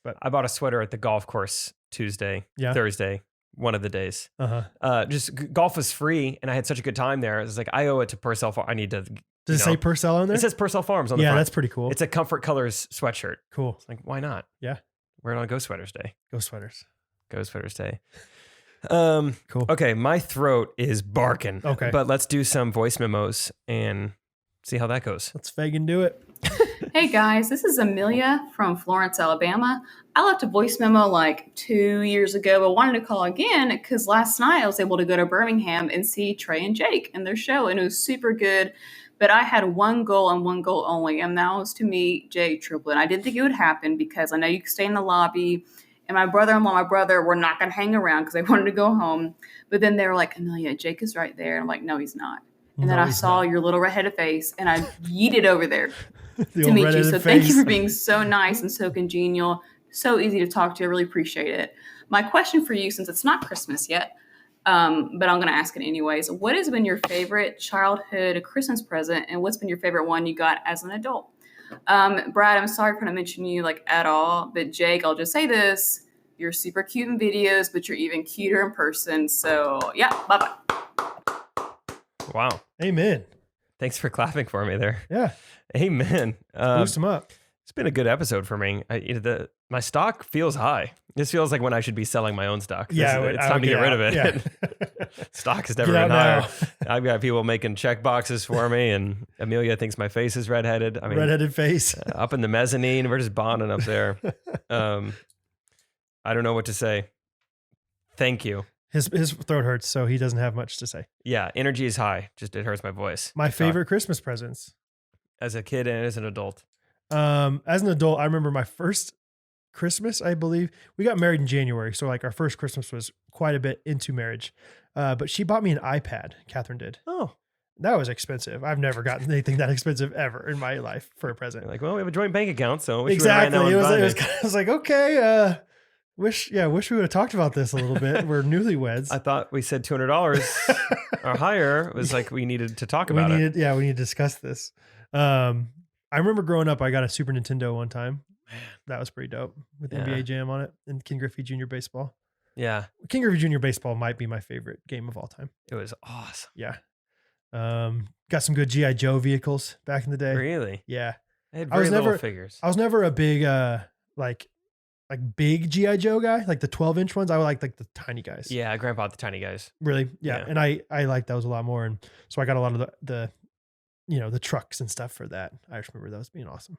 But I bought a sweater at the golf course Tuesday, Thursday, one of the days. Golf was free, and I had such a good time there. It was like, I owe it to Purcell Farms. I need to. Does it say Purcell on there? It says Purcell Farms on the front. Yeah, that's pretty cool. It's a Comfort Colors sweatshirt. Cool. It's like, why not? Yeah. Wear it on Ghost Sweaters Day. Ghost Sweaters. Ghost Sweaters Day. Cool. Okay, my throat is barking. Okay. But let's do some voice memos and see how that goes. Let's Fagan do it. Hey guys, this is Amelia from Florence, Alabama. I left a voice memo like 2 years ago, but wanted to call again because last night I was able to go to Birmingham and see Trey and Jake and their show, and it was super good. But I had one goal and one goal only, and that was to meet Jake Triplett. I didn't think it would happen because I know you could stay in the lobby, and my brother-in-law, my brother were not going to hang around because they wanted to go home. But then they were like, Amelia, Jake is right there. And I'm like, no, he's not. And then I saw your little redheaded face, and I yeeted over there to meet you. So thank you for being so nice and so congenial, so easy to talk to. I really appreciate it. My question for you, since it's not Christmas yet, but I'm going to ask it anyways. What has been your favorite childhood Christmas present, and what's been your favorite one you got as an adult? Brad, I'm sorry for not mentioning you at all, but Jake, I'll just say this. You're super cute in videos, but you're even cuter in person. So yeah, bye-bye. Wow. Amen. Thanks for clapping for me there. Yeah. Amen. Boost them up. It's been a good episode for me. My stock feels high. This feels like when I should be selling my own stock. Yeah, it's time to get rid of it. Yeah. Stock has never been higher. I've got people making check boxes for me, and Amelia thinks my face is redheaded. I mean, redheaded face. Up in the mezzanine, we're just bonding up there. I don't know what to say. Thank you. His throat hurts, so he doesn't have much to say. Yeah, energy is high. Just it hurts my voice. My favorite Christmas presents. As a kid and as an adult. As an adult, I remember my first Christmas, I believe. We got married in January, so like our first Christmas was quite a bit into marriage. But she bought me an iPad, Catherine did. Oh. That was expensive. I've never gotten anything that expensive ever in my life for a present. You're like, well, we have a joint bank account, so exactly. I was like, okay, wish we would have talked about this a little bit. We're newlyweds. I thought we said $200 or higher. It was like we needed to talk about it. Yeah, we need to discuss this. I remember growing up, I got a Super Nintendo one time. Man. That was pretty dope with NBA Jam on it and King Griffey Jr. Baseball. Yeah. King Griffey Jr. Baseball might be my favorite game of all time. It was awesome. Yeah. Got some good G.I. Joe vehicles back in the day. Really? Yeah. I had very little figures. I was never a big, like big G.I. Joe guy, like the 12-inch ones. I would like the tiny guys. Yeah, Grandpa had the tiny guys. Really? Yeah. And I like those a lot more. And so I got a lot of the trucks and stuff for that. I just remember those being awesome.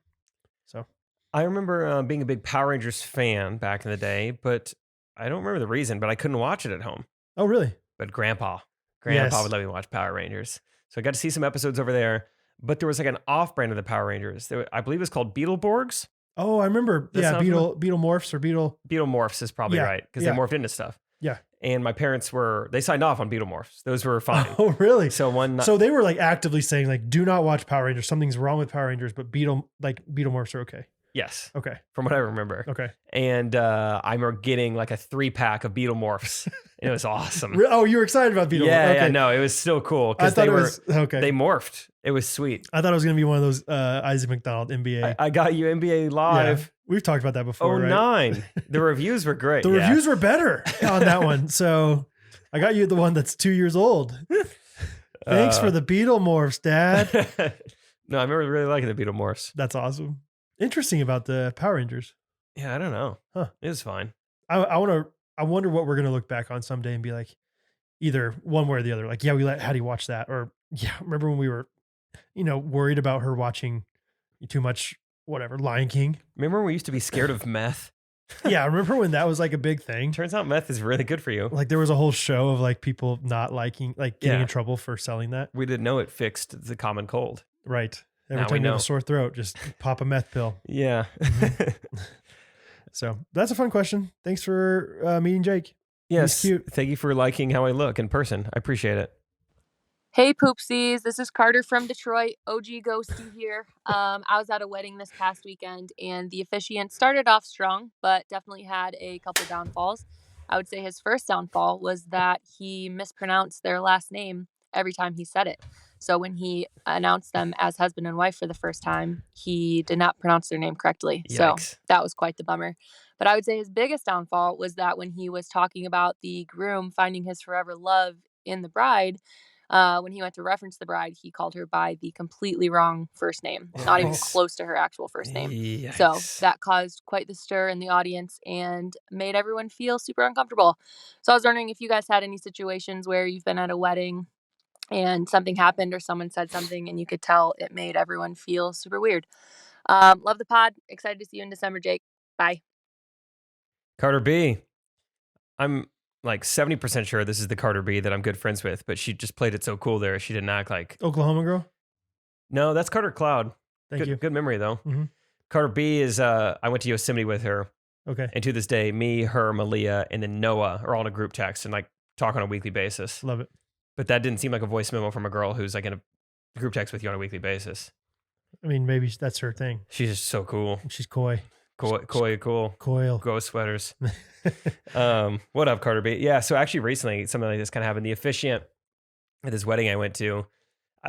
So I remember being a big Power Rangers fan back in the day, but I don't remember the reason, but I couldn't watch it at home. Oh, really? But Grandpa would let me watch Power Rangers. So I got to see some episodes over there, but there was like an off-brand of the Power Rangers. I believe it was called Beetleborgs. Oh, I remember. Beetle Morphs or Beetle Morphs is probably right because they morphed into stuff. Yeah. And my parents they signed off on Beetle Morphs. Those were fine. Oh, really? So they were like actively saying like, do not watch Power Rangers. Something's wrong with Power Rangers, but Beetle Morphs are okay. Yes. Okay. From what I remember. Okay. And I'm getting like a 3-pack of Beetle Morphs. It was awesome. Oh, you were excited about Beetle? Yeah, okay. yeah, no, it was still cool I because thought they okay. morphed. It was sweet. I thought it was going to be one of those Isaac McDonald NBA. I got you NBA Live. Yeah, we've talked about that before, right? 09. The reviews were great. The reviews were better on that one. So I got you the one that's 2 years old. Thanks for the Beetle Morphs, Dad. No, I remember really liking the Beetle Morphs. That's awesome. Interesting about the Power Rangers. Yeah, I don't know. Huh. It was fine. I wonder what we're going to look back on someday and be like, either one way or the other. Like, yeah, we let Hattie watch that. Or, yeah, remember when we were, worried about her watching too much, whatever, Lion King? Remember when we used to be scared of meth? Yeah, I remember when that was like a big thing. Turns out meth is really good for you. Like there was a whole show of like people not liking, like getting in trouble for selling that. We didn't know it fixed the common cold. Right. Every Now time we you have know. a sore throat, just pop a meth pill. Yeah. So that's a fun question. Thanks for meeting Jake. Yes. He's cute. Thank you for liking how I look in person. I appreciate it. Hey poopsies, this is Carter from Detroit, OG Ghosty here. I was at a wedding this past weekend and the officiant started off strong, but definitely had a couple downfalls. I would say his first downfall was that he mispronounced their last name every time he said it. So when he announced them as husband and wife for the first time, he did not pronounce their name correctly. Yikes. So that was quite the bummer. But I would say his biggest downfall was that when he was talking about the groom finding his forever love in the bride, when he went to reference the bride, he called her by the completely wrong first name, not even close to her actual first name. Yikes. So that caused quite the stir in the audience and made everyone feel super uncomfortable. So I was wondering if you guys had any situations where you've been at a wedding and something happened or someone said something and you could tell it made everyone feel super weird. Love the pod. Excited to see you in December, Jake. Bye. Carter B. I'm like 70% sure this is the Carter B that I'm good friends with, but she just played it so cool there. She didn't act like Oklahoma girl? No, that's Carter Cloud. Thank you. Good memory though. Mhm. Carter B is I went to Yosemite with her. Okay. And to this day, me, her, Malia, and then Noah are all in a group text and like talk on a weekly basis. Love it. But that didn't seem like a voice memo from a girl who's like in a group text with you on a weekly basis. I mean, maybe that's her thing. She's just so cool. She's coy. Cool. Coil. Ghost sweaters. What up, Carter B? Yeah, so actually recently something like this kind of happened. The officiant at this wedding I went to,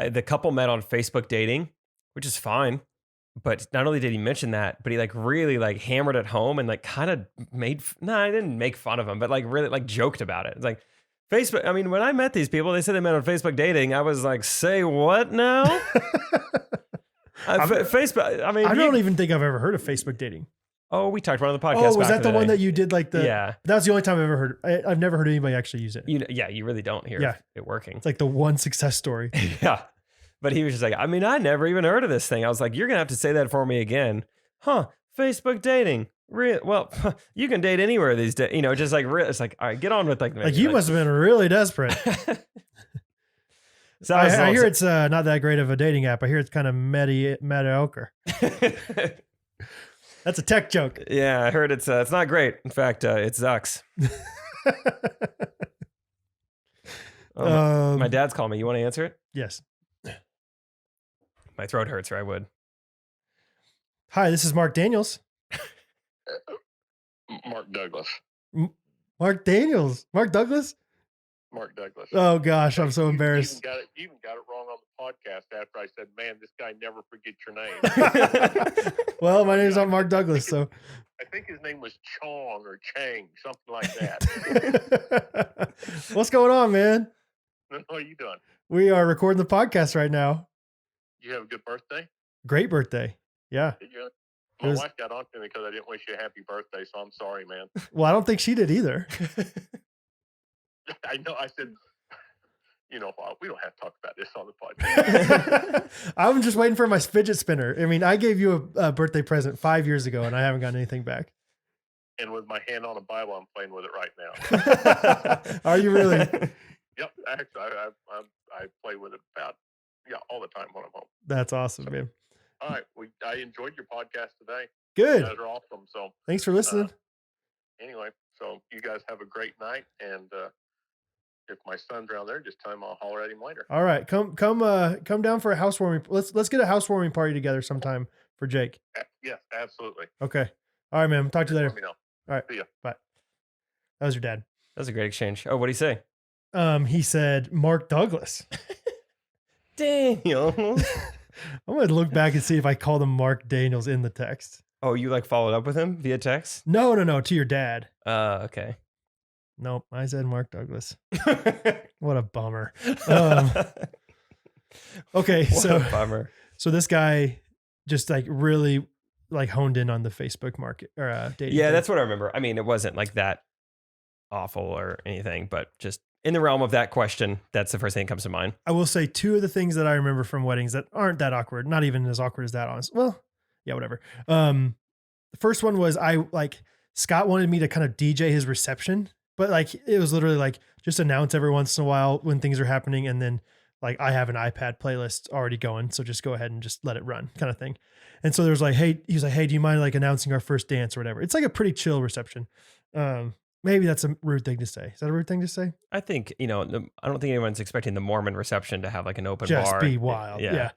the couple met on Facebook dating, which is fine. But not only did he mention that, but he like really like hammered it home and like kind of I didn't make fun of him, but like really like joked about it. It's like Facebook. I mean, when I met these people, they said they met on Facebook dating. I was like, say what now? Facebook. I mean, I don't even think I've ever heard of Facebook dating. Oh, we talked about it on the podcast. Oh, was that the one that you did like the? Yeah. That's the only time I've ever heard. I've never heard anybody actually use it. You really don't hear it working. It's like the one success story. Yeah. But he was just like, I mean, I never even heard of this thing. I was like, you're going to have to say that for me again. Huh. Facebook dating. Well, you can date anywhere these days. Just like, it's like, all right, get on with like. Like you must have been really desperate. So I hear it's not that great of a dating app. I hear it's kind of mediocre. That's a tech joke. Yeah, I heard it's not great. In fact, it sucks. My dad's calling me. You want to answer it? Yes. My throat hurts, or I would. Hi, this is Mark Daniels. Mark Douglas. Mark Daniels. Mark Douglas? Mark Douglas. Oh gosh, I'm so embarrassed. You even got it wrong on the podcast after I said, man, this guy never forgets your name. Well, my name's not Mark Douglas, so. I think his name was Chong or Chang, something like that. What's going on, man? How are you doing? We are recording the podcast right now. You have a good birthday? Great birthday. Yeah. Did you? My wife got on to me because I didn't wish you a happy birthday, so I'm sorry, man. Well, I don't think she did either. I know. I said, we don't have to talk about this on the podcast. I'm just waiting for my fidget spinner. I mean, I gave you a birthday present 5 years ago, and I haven't gotten anything back. And with my hand on a Bible, I'm playing with it right now. Are you really? Yep. Actually, I play with it all the time when I'm home. That's awesome, man. All right. I enjoyed your podcast today. Good. You guys are awesome. So thanks for listening. Anyway, so you guys have a great night, and if my son's around there, just tell him I'll holler at him later. All right, come down for a housewarming. Let's get a housewarming party together sometime for Jake. Yes, absolutely. Okay. All right, man. Talk to you later. Let me know. All right. See ya. Bye. That was your dad. That was a great exchange. Oh, what did he say? He said Mark Douglas. Daniel. I'm going to look back and see if I called him Mark Daniels in the text. Oh, you like followed up with him via text? No, to your dad. Okay. Nope, I said Mark Douglas. What a bummer. Okay, What so a bummer. So this guy just like really like honed in on the Facebook market or dating. Yeah, thing. that's what I remember. I mean, it wasn't like that awful or anything, but just in the realm of that question, that's the first thing that comes to mind. I will say two of the things that I remember from weddings that aren't that awkward, not even as awkward as that, honest. Well, yeah, whatever. The first one was Scott wanted me to kind of DJ his reception, but like it was literally like just announce every once in a while when things are happening, and then like I have an iPad playlist already going, so just go ahead and just let it run, kind of thing. And so there's like, he was like, hey, do you mind like announcing our first dance or whatever? It's like a pretty chill reception. Maybe that's a rude thing to say. Is that a rude thing to say? I think, I don't think anyone's expecting the Mormon reception to have like an open Just bar. be wild. Yeah.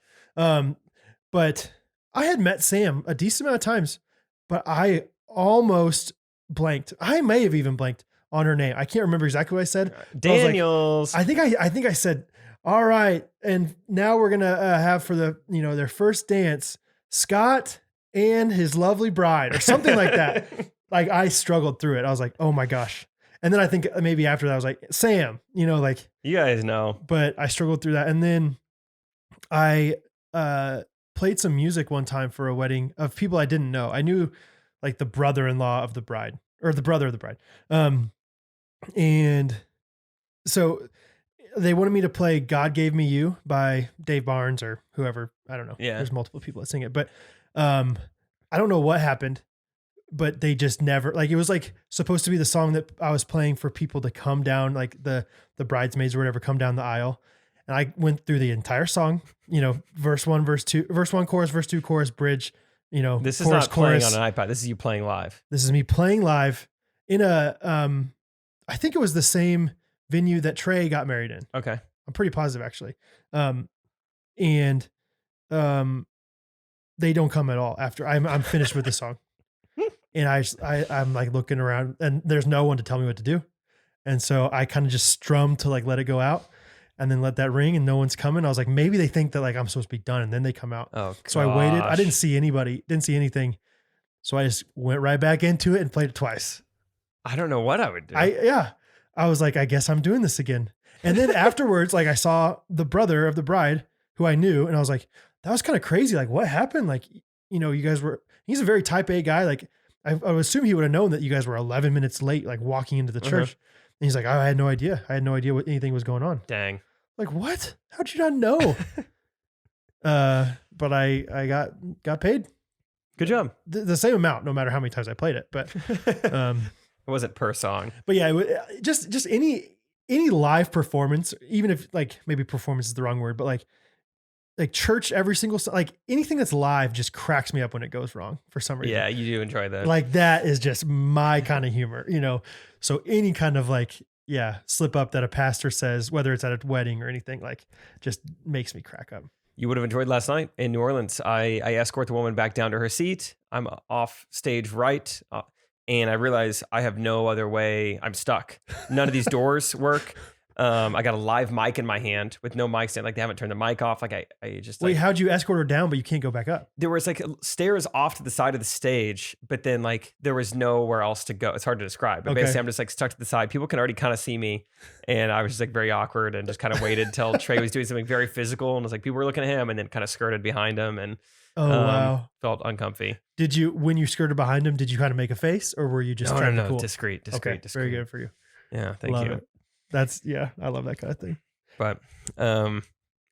But I had met Sam a decent amount of times, but I almost blanked. I may have even blanked on her name. I can't remember exactly what I said. Daniels. I think I said, all right. And now we're going to have for the, their first dance, Scott and his lovely bride or something like that. Like I struggled through it. I was like, oh my gosh. And then I think maybe after that I was like, Sam, like you guys know, but I struggled through that. And then I played some music one time for a wedding of people I didn't know. I knew like the brother-in-law of the bride or the brother of the bride. And so they wanted me to play God Gave Me You by Dave Barnes or whoever. I don't know. Yeah. There's multiple people that sing it, but I don't know what happened, but they just never, like, it was like supposed to be the song that I was playing for people to come down, like the bridesmaids or whatever, come down the aisle. And I went through the entire song, verse 1, verse 2, verse 1, chorus, verse 2, chorus, bridge, this is chorus, not playing chorus. on an iPad. This is you playing live. This is me playing live in a, I think it was the same venue that Trey got married in. Okay. I'm pretty positive actually. They don't come at all after I'm finished with the song. And I'm like looking around and there's no one to tell me what to do. And so I kind of just strummed to like let it go out and then let that ring and no one's coming. I was like, maybe they think that like I'm supposed to be done and then they come out. Oh, so I waited. I didn't see anybody, didn't see anything. So I just went right back into it and played it twice. I don't know what I would do. I was like, I guess I'm doing this again. And then afterwards, like I saw the brother of the bride who I knew and I was like, that was kind of crazy. Like what happened? Like, you guys he's a very type A guy. Like I would assume he would have known that you guys were 11 minutes late, like walking into the church. And he's like, I had no idea. I had no idea what anything was going on. Dang. Like, what? How'd you not know? But I got paid. Good job. The same amount, no matter how many times I played it. But it wasn't per song. But yeah, just any live performance, even if like maybe performance is the wrong word, but like church, every single, like anything that's live just cracks me up when it goes wrong for some reason. Yeah, you do enjoy that. Like that is just my kind of humor, So any kind of like, slip up that a pastor says, whether it's at a wedding or anything, like just makes me crack up. You would have enjoyed last night in New Orleans. I escort the woman back down to her seat. I'm off stage right. And I realize I have no other way. I'm stuck. None of these doors work. I got a live mic in my hand with no mic stand. Like they haven't turned the mic off. Like I just wait. How'd you escort her down, but you can't go back up? There was like stairs off to the side of the stage, but then like there was nowhere else to go. It's hard to describe. But basically, I'm just like stuck to the side. People can already kind of see me, and I was just like very awkward and just kind of waited till Trey was doing something very physical, and was like people were looking at him, and then kind of skirted behind him, and wow, felt uncomfy. Did you, when you skirted behind him, did you kind of make a face, or were you just trying to be cool? Discreet. Okay, very good for you. Yeah, thank you. It. I love that kind of thing. But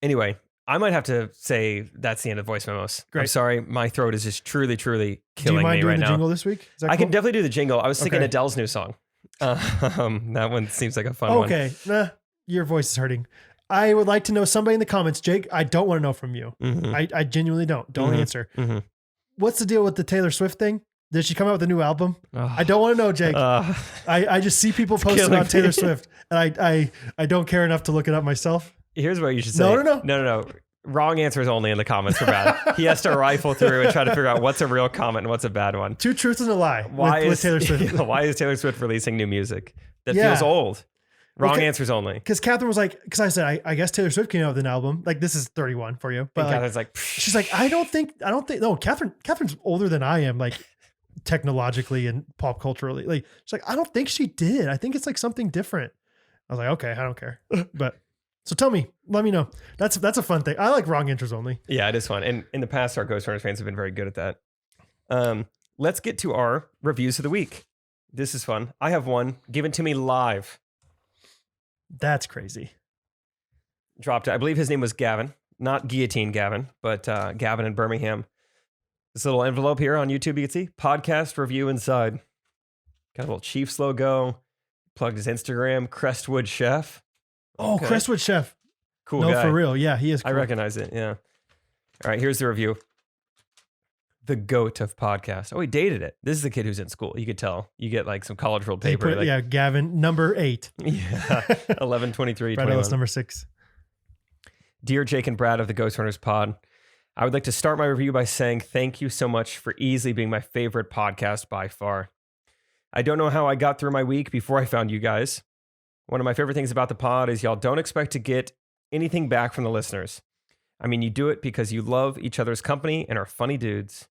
anyway, I might have to say that's the end of voice memos. Great. I'm sorry, my throat is just truly killing me right now. Do you mind doing the jingle this week? I can definitely do the jingle. I was thinking Adele's new song. That one seems like a fun one. Okay, your voice is hurting. I would like to know, somebody in the comments, Jake, I don't want to know from you. Mm-hmm. I genuinely don't. Don't answer. Mm-hmm. What's the deal with the Taylor Swift thing? Did she come out with a new album? I don't want to know, Jake. I just see people posting on Taylor Swift, and I don't care enough to look it up myself. Here's what you should say. No. Wrong answers only in the comments for Brad. He has to rifle through and try to figure out what's a real comment and what's a bad one. 2 truths and a lie. Why with Taylor Swift? Why is Taylor Swift releasing new music that feels old? Wrong answers only. Because Catherine was like, because I said, I guess Taylor Swift came out with an album. Like, this is 31 for you. But and Catherine's like, she's like, I don't think, no, Catherine's older than I am, like technologically and pop culturally. Like, she's like, I don't think she did. I think it's like something different. I was like, okay, I don't care. But so tell me, let me know. That's a fun thing. I like wrong answers only. Yeah, it is fun. And in the past, our Ghostrunners fans have been very good at that. Let's get to our reviews of the week. This is fun. I have one given to me live. That's crazy. Dropped it. I believe his name was Gavin, not Guillotine Gavin, but Gavin in Birmingham. This little envelope here on YouTube, you can see podcast review inside. Got a little Chiefs logo. Plugged his Instagram, Crestwood Chef. Oh, okay. Crestwood Chef. Cool no, guy. for real. Yeah, he is cool. I recognize it. Yeah. All right, here's the review. The GOAT of podcast. Oh, he dated it. This is the kid who's in school. You could tell. You get like some college ruled paper. Yeah, Gavin, number 8. Yeah, 11, 23, Brad 21. Ellis, number 6. Dear Jake and Brad of the Ghostrunners pod, I would like to start my review by saying thank you so much for easily being my favorite podcast by far. I don't know how I got through my week before I found you guys. One of my favorite things about the pod is y'all don't expect to get anything back from the listeners. I mean, you do it because you love each other's company and are funny dudes.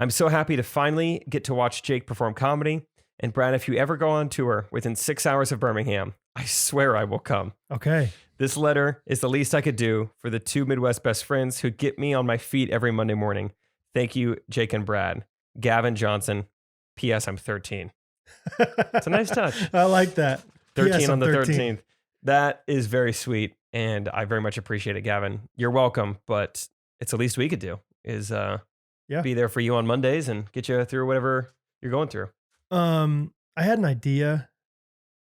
I'm so happy to finally get to watch Jake perform comedy. And Brad, if you ever go on tour within 6 hours of Birmingham, I swear I will come. Okay. This letter is the least I could do for the 2 Midwest best friends who get me on my feet every Monday morning. Thank you, Jake and Brad. Gavin Johnson. P.S. I'm 13. It's a nice touch. I like that. 13 P.S. on the 13. 13th. That is very sweet. And I very much appreciate it, Gavin. You're welcome. But it's the least we could do is be there for you on Mondays and get you through whatever you're going through. I had an idea.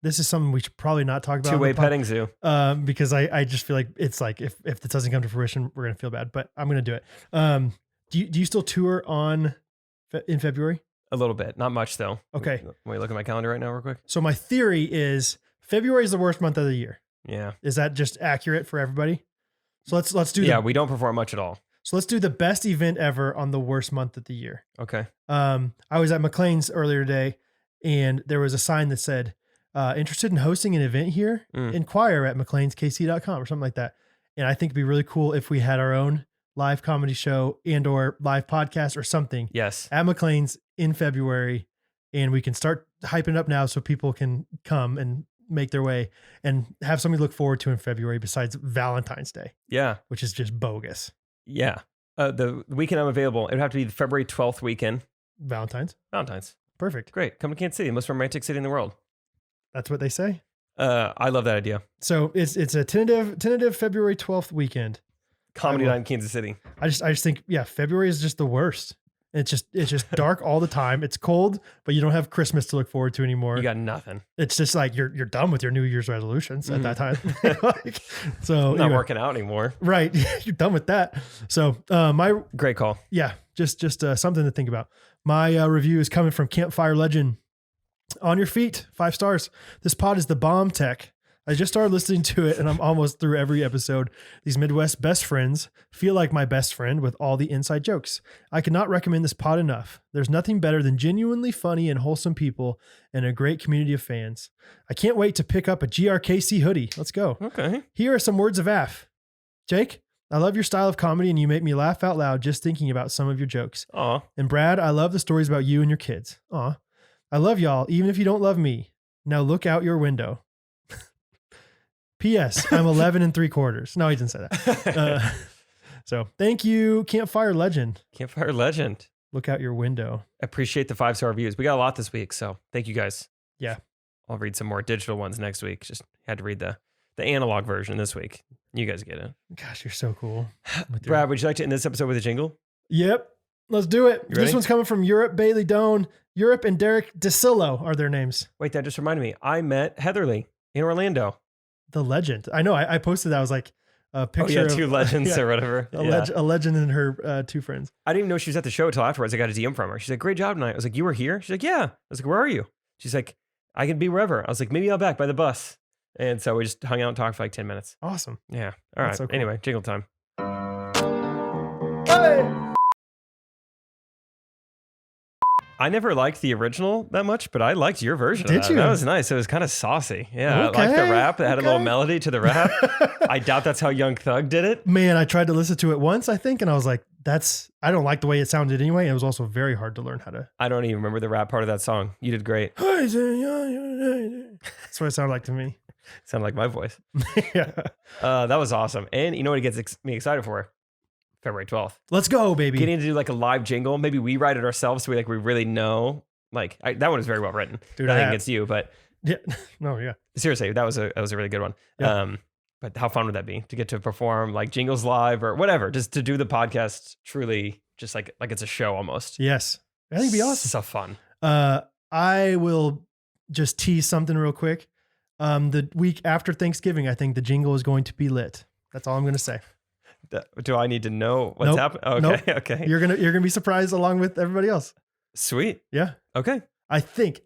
This is something we should probably not talk about. Two-way petting zoo. Because I just feel like it's like if this doesn't come to fruition, we're gonna feel bad. But I'm gonna do it. Do you still tour in February? A little bit, not much though. Okay. Let me look at my calendar right now, real quick. So my theory is February is the worst month of the year. Yeah. Is that just accurate for everybody? So let's do. Yeah, we don't perform much at all. So let's do the best event ever on the worst month of the year. Okay. I was at McLean's earlier today, and there was a sign that said, "Interested in hosting an event here? Inquire at mcleanskc.com" or something like that. And I think it'd be really cool if we had our own live comedy show and or live podcast or something. Yes. At McLean's in February, and we can start hyping it up now so people can come and make their way and have something to look forward to in February besides Valentine's Day. Yeah. Which is just bogus. Yeah. The weekend I'm available, it would have to be the February 12th weekend. Valentine's. Perfect. Great. Come to Kansas City, the most romantic city in the world. That's what they say. I love that idea. So it's a tentative February 12th weekend. Comedy night in Kansas City. I just think, yeah, February is just the worst. It's just dark all the time. It's cold, but you don't have Christmas to look forward to anymore. You got nothing. It's just like you're done with your New Year's resolutions at that time. So not working out anymore. Right. You're done with that. So my great call. Yeah. Just something to think about. My review is coming from Campfire Legend. On your feet, 5 stars. This pod is the bomb tech. I just started listening to it and I'm almost through every episode. These Midwest best friends feel like my best friend with all the inside jokes. I cannot recommend this pod enough. There's nothing better than genuinely funny and wholesome people and a great community of fans. I can't wait to pick up a GRKC hoodie. Let's go. Okay. Here are some words of AF. Jake, I love your style of comedy and you make me laugh out loud just thinking about some of your jokes. Aw. And Brad, I love the stories about you and your kids. Aw. I love y'all, even if you don't love me. Now look out your window. P.S. I'm 11 3/4. No, he didn't say that. So thank you, Campfire Legend. Campfire Legend. Look out your window. Appreciate the 5-star reviews. We got a lot this week, so thank you guys. Yeah. I'll read some more digital ones next week. Just had to read the analog version this week. You guys get it. Gosh, you're so cool. Brad, would you like to end this episode with a jingle? Yep. Let's do it. You ready? This one's coming from Europe Bailey Doan. Europe and Derek DeSillo are their names. Wait, that just reminded me. I met Heatherly in Orlando. The legend. I know. I posted that. I was like a picture. Two legends or whatever. A legend and her 2 friends. I didn't even know she was at the show until afterwards. I got a DM from her. She's like, "Great job tonight." I was like, "You were here?" She's like, "Yeah." I was like, "Where are you?" She's like, "I can be wherever." I was like, "Maybe I'll back by the bus." And so we just hung out and talked for like 10 minutes. Awesome. Yeah. All right. So cool. Anyway, jingle time. Hey! I never liked the original that much, but I liked your version. Did of that. you? That was nice. It was kind of saucy. Yeah, Okay, I liked the rap. It had a little okay. melody to the rap. I doubt that's how Young Thug did it. Man, I tried to listen to it once, I think, and I was like, I don't like the way it sounded anyway. It was also very hard to learn how to. I don't even remember the rap part of that song. You did great. That's what it sounded like to me. Sounded like my voice. Yeah. That was awesome. And you know what it gets me excited for? February 12th. Let's go, baby. Getting to do like a live jingle. Maybe we write it ourselves so we really know. Like that one is very well written. Dude, Nothing against you, but Yeah. No, yeah. seriously, that was a really good one. Yeah. But how fun would that be to get to perform like jingles live or whatever, just to do the podcast truly just like it's a show almost. Yes. I think it'd be awesome. So fun. I will just tease something real quick. The week after Thanksgiving, I think the jingle is going to be lit. That's all I'm going to say. Do I need to know what's Nope. happening? Okay. Nope. Okay. You're gonna be surprised along with everybody else. Sweet. Yeah. Okay. I think.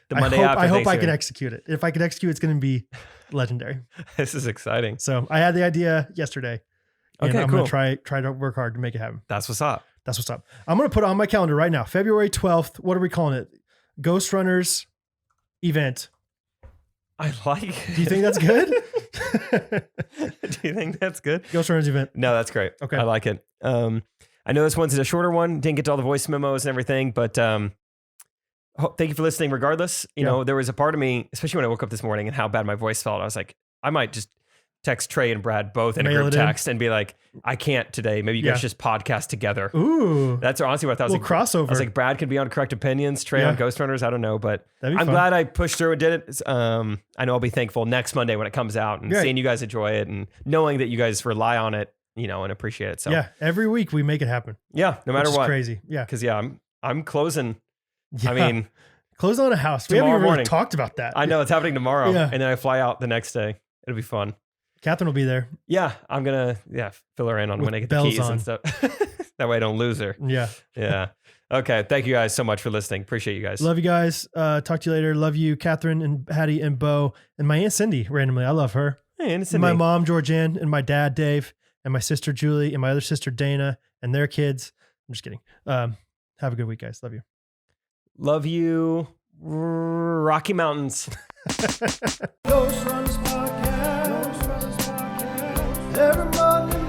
The Monday after I hope I Thanksgiving. can execute it. If I can execute, it's going to be legendary. This is exciting. So I had the idea yesterday. And Okay, I'm cool. going to try to work hard to make it happen. That's what's up. That's what's up. I'm going to put it on my calendar right now. February 12th. What are we calling it? Ghostrunners event. I like it. Do you think that's good? Do you think that's good? Ghostrunners event. No, that's great. Okay. I like it. I know this one's a shorter one. Didn't get to all the voice memos and everything, but thank you for listening regardless. You know, there was a part of me, especially when I woke up this morning and how bad my voice felt, I was like, I might just text Trey and Brad both in a Mail group it in. text and be like, I can't today. Maybe you guys just podcast together. Ooh. That's honestly what I thought. I was Little like, crossover. I was like, Brad could be on Correct Opinions, Trey on Ghostrunners. I don't know, but That'd be I'm fun. glad I pushed through and did it. I know I'll be thankful next Monday when it comes out and Right. seeing you guys enjoy it and knowing that you guys rely on it, you know, and appreciate it. So Yeah. Every week we make it happen. no matter Which is what. crazy. Yeah. Because I'm closing. Yeah. I mean, Close on a house. We haven't tomorrow even really morning. talked about that. I know it's happening tomorrow, Yeah. and then I fly out the next day. It'll be fun. Catherine will be there. Yeah, I'm gonna fill her in on With when I get the bells keys on. and stuff. That way I don't lose her. Yeah. Yeah. Okay. Thank you guys so much for listening. Appreciate you guys. Love you guys. Talk to you later. Love you, Catherine and Hattie and Bo and my Aunt Cindy randomly. I love her. Hey, and it's And my mom, Georgianne, and my dad, Dave, and my sister, Julie, and my other sister, Dana, and their kids. I'm just kidding. Have a good week, guys. Love you. Love you, Rocky Mountains. Ghostrunners Podcast. Every Monday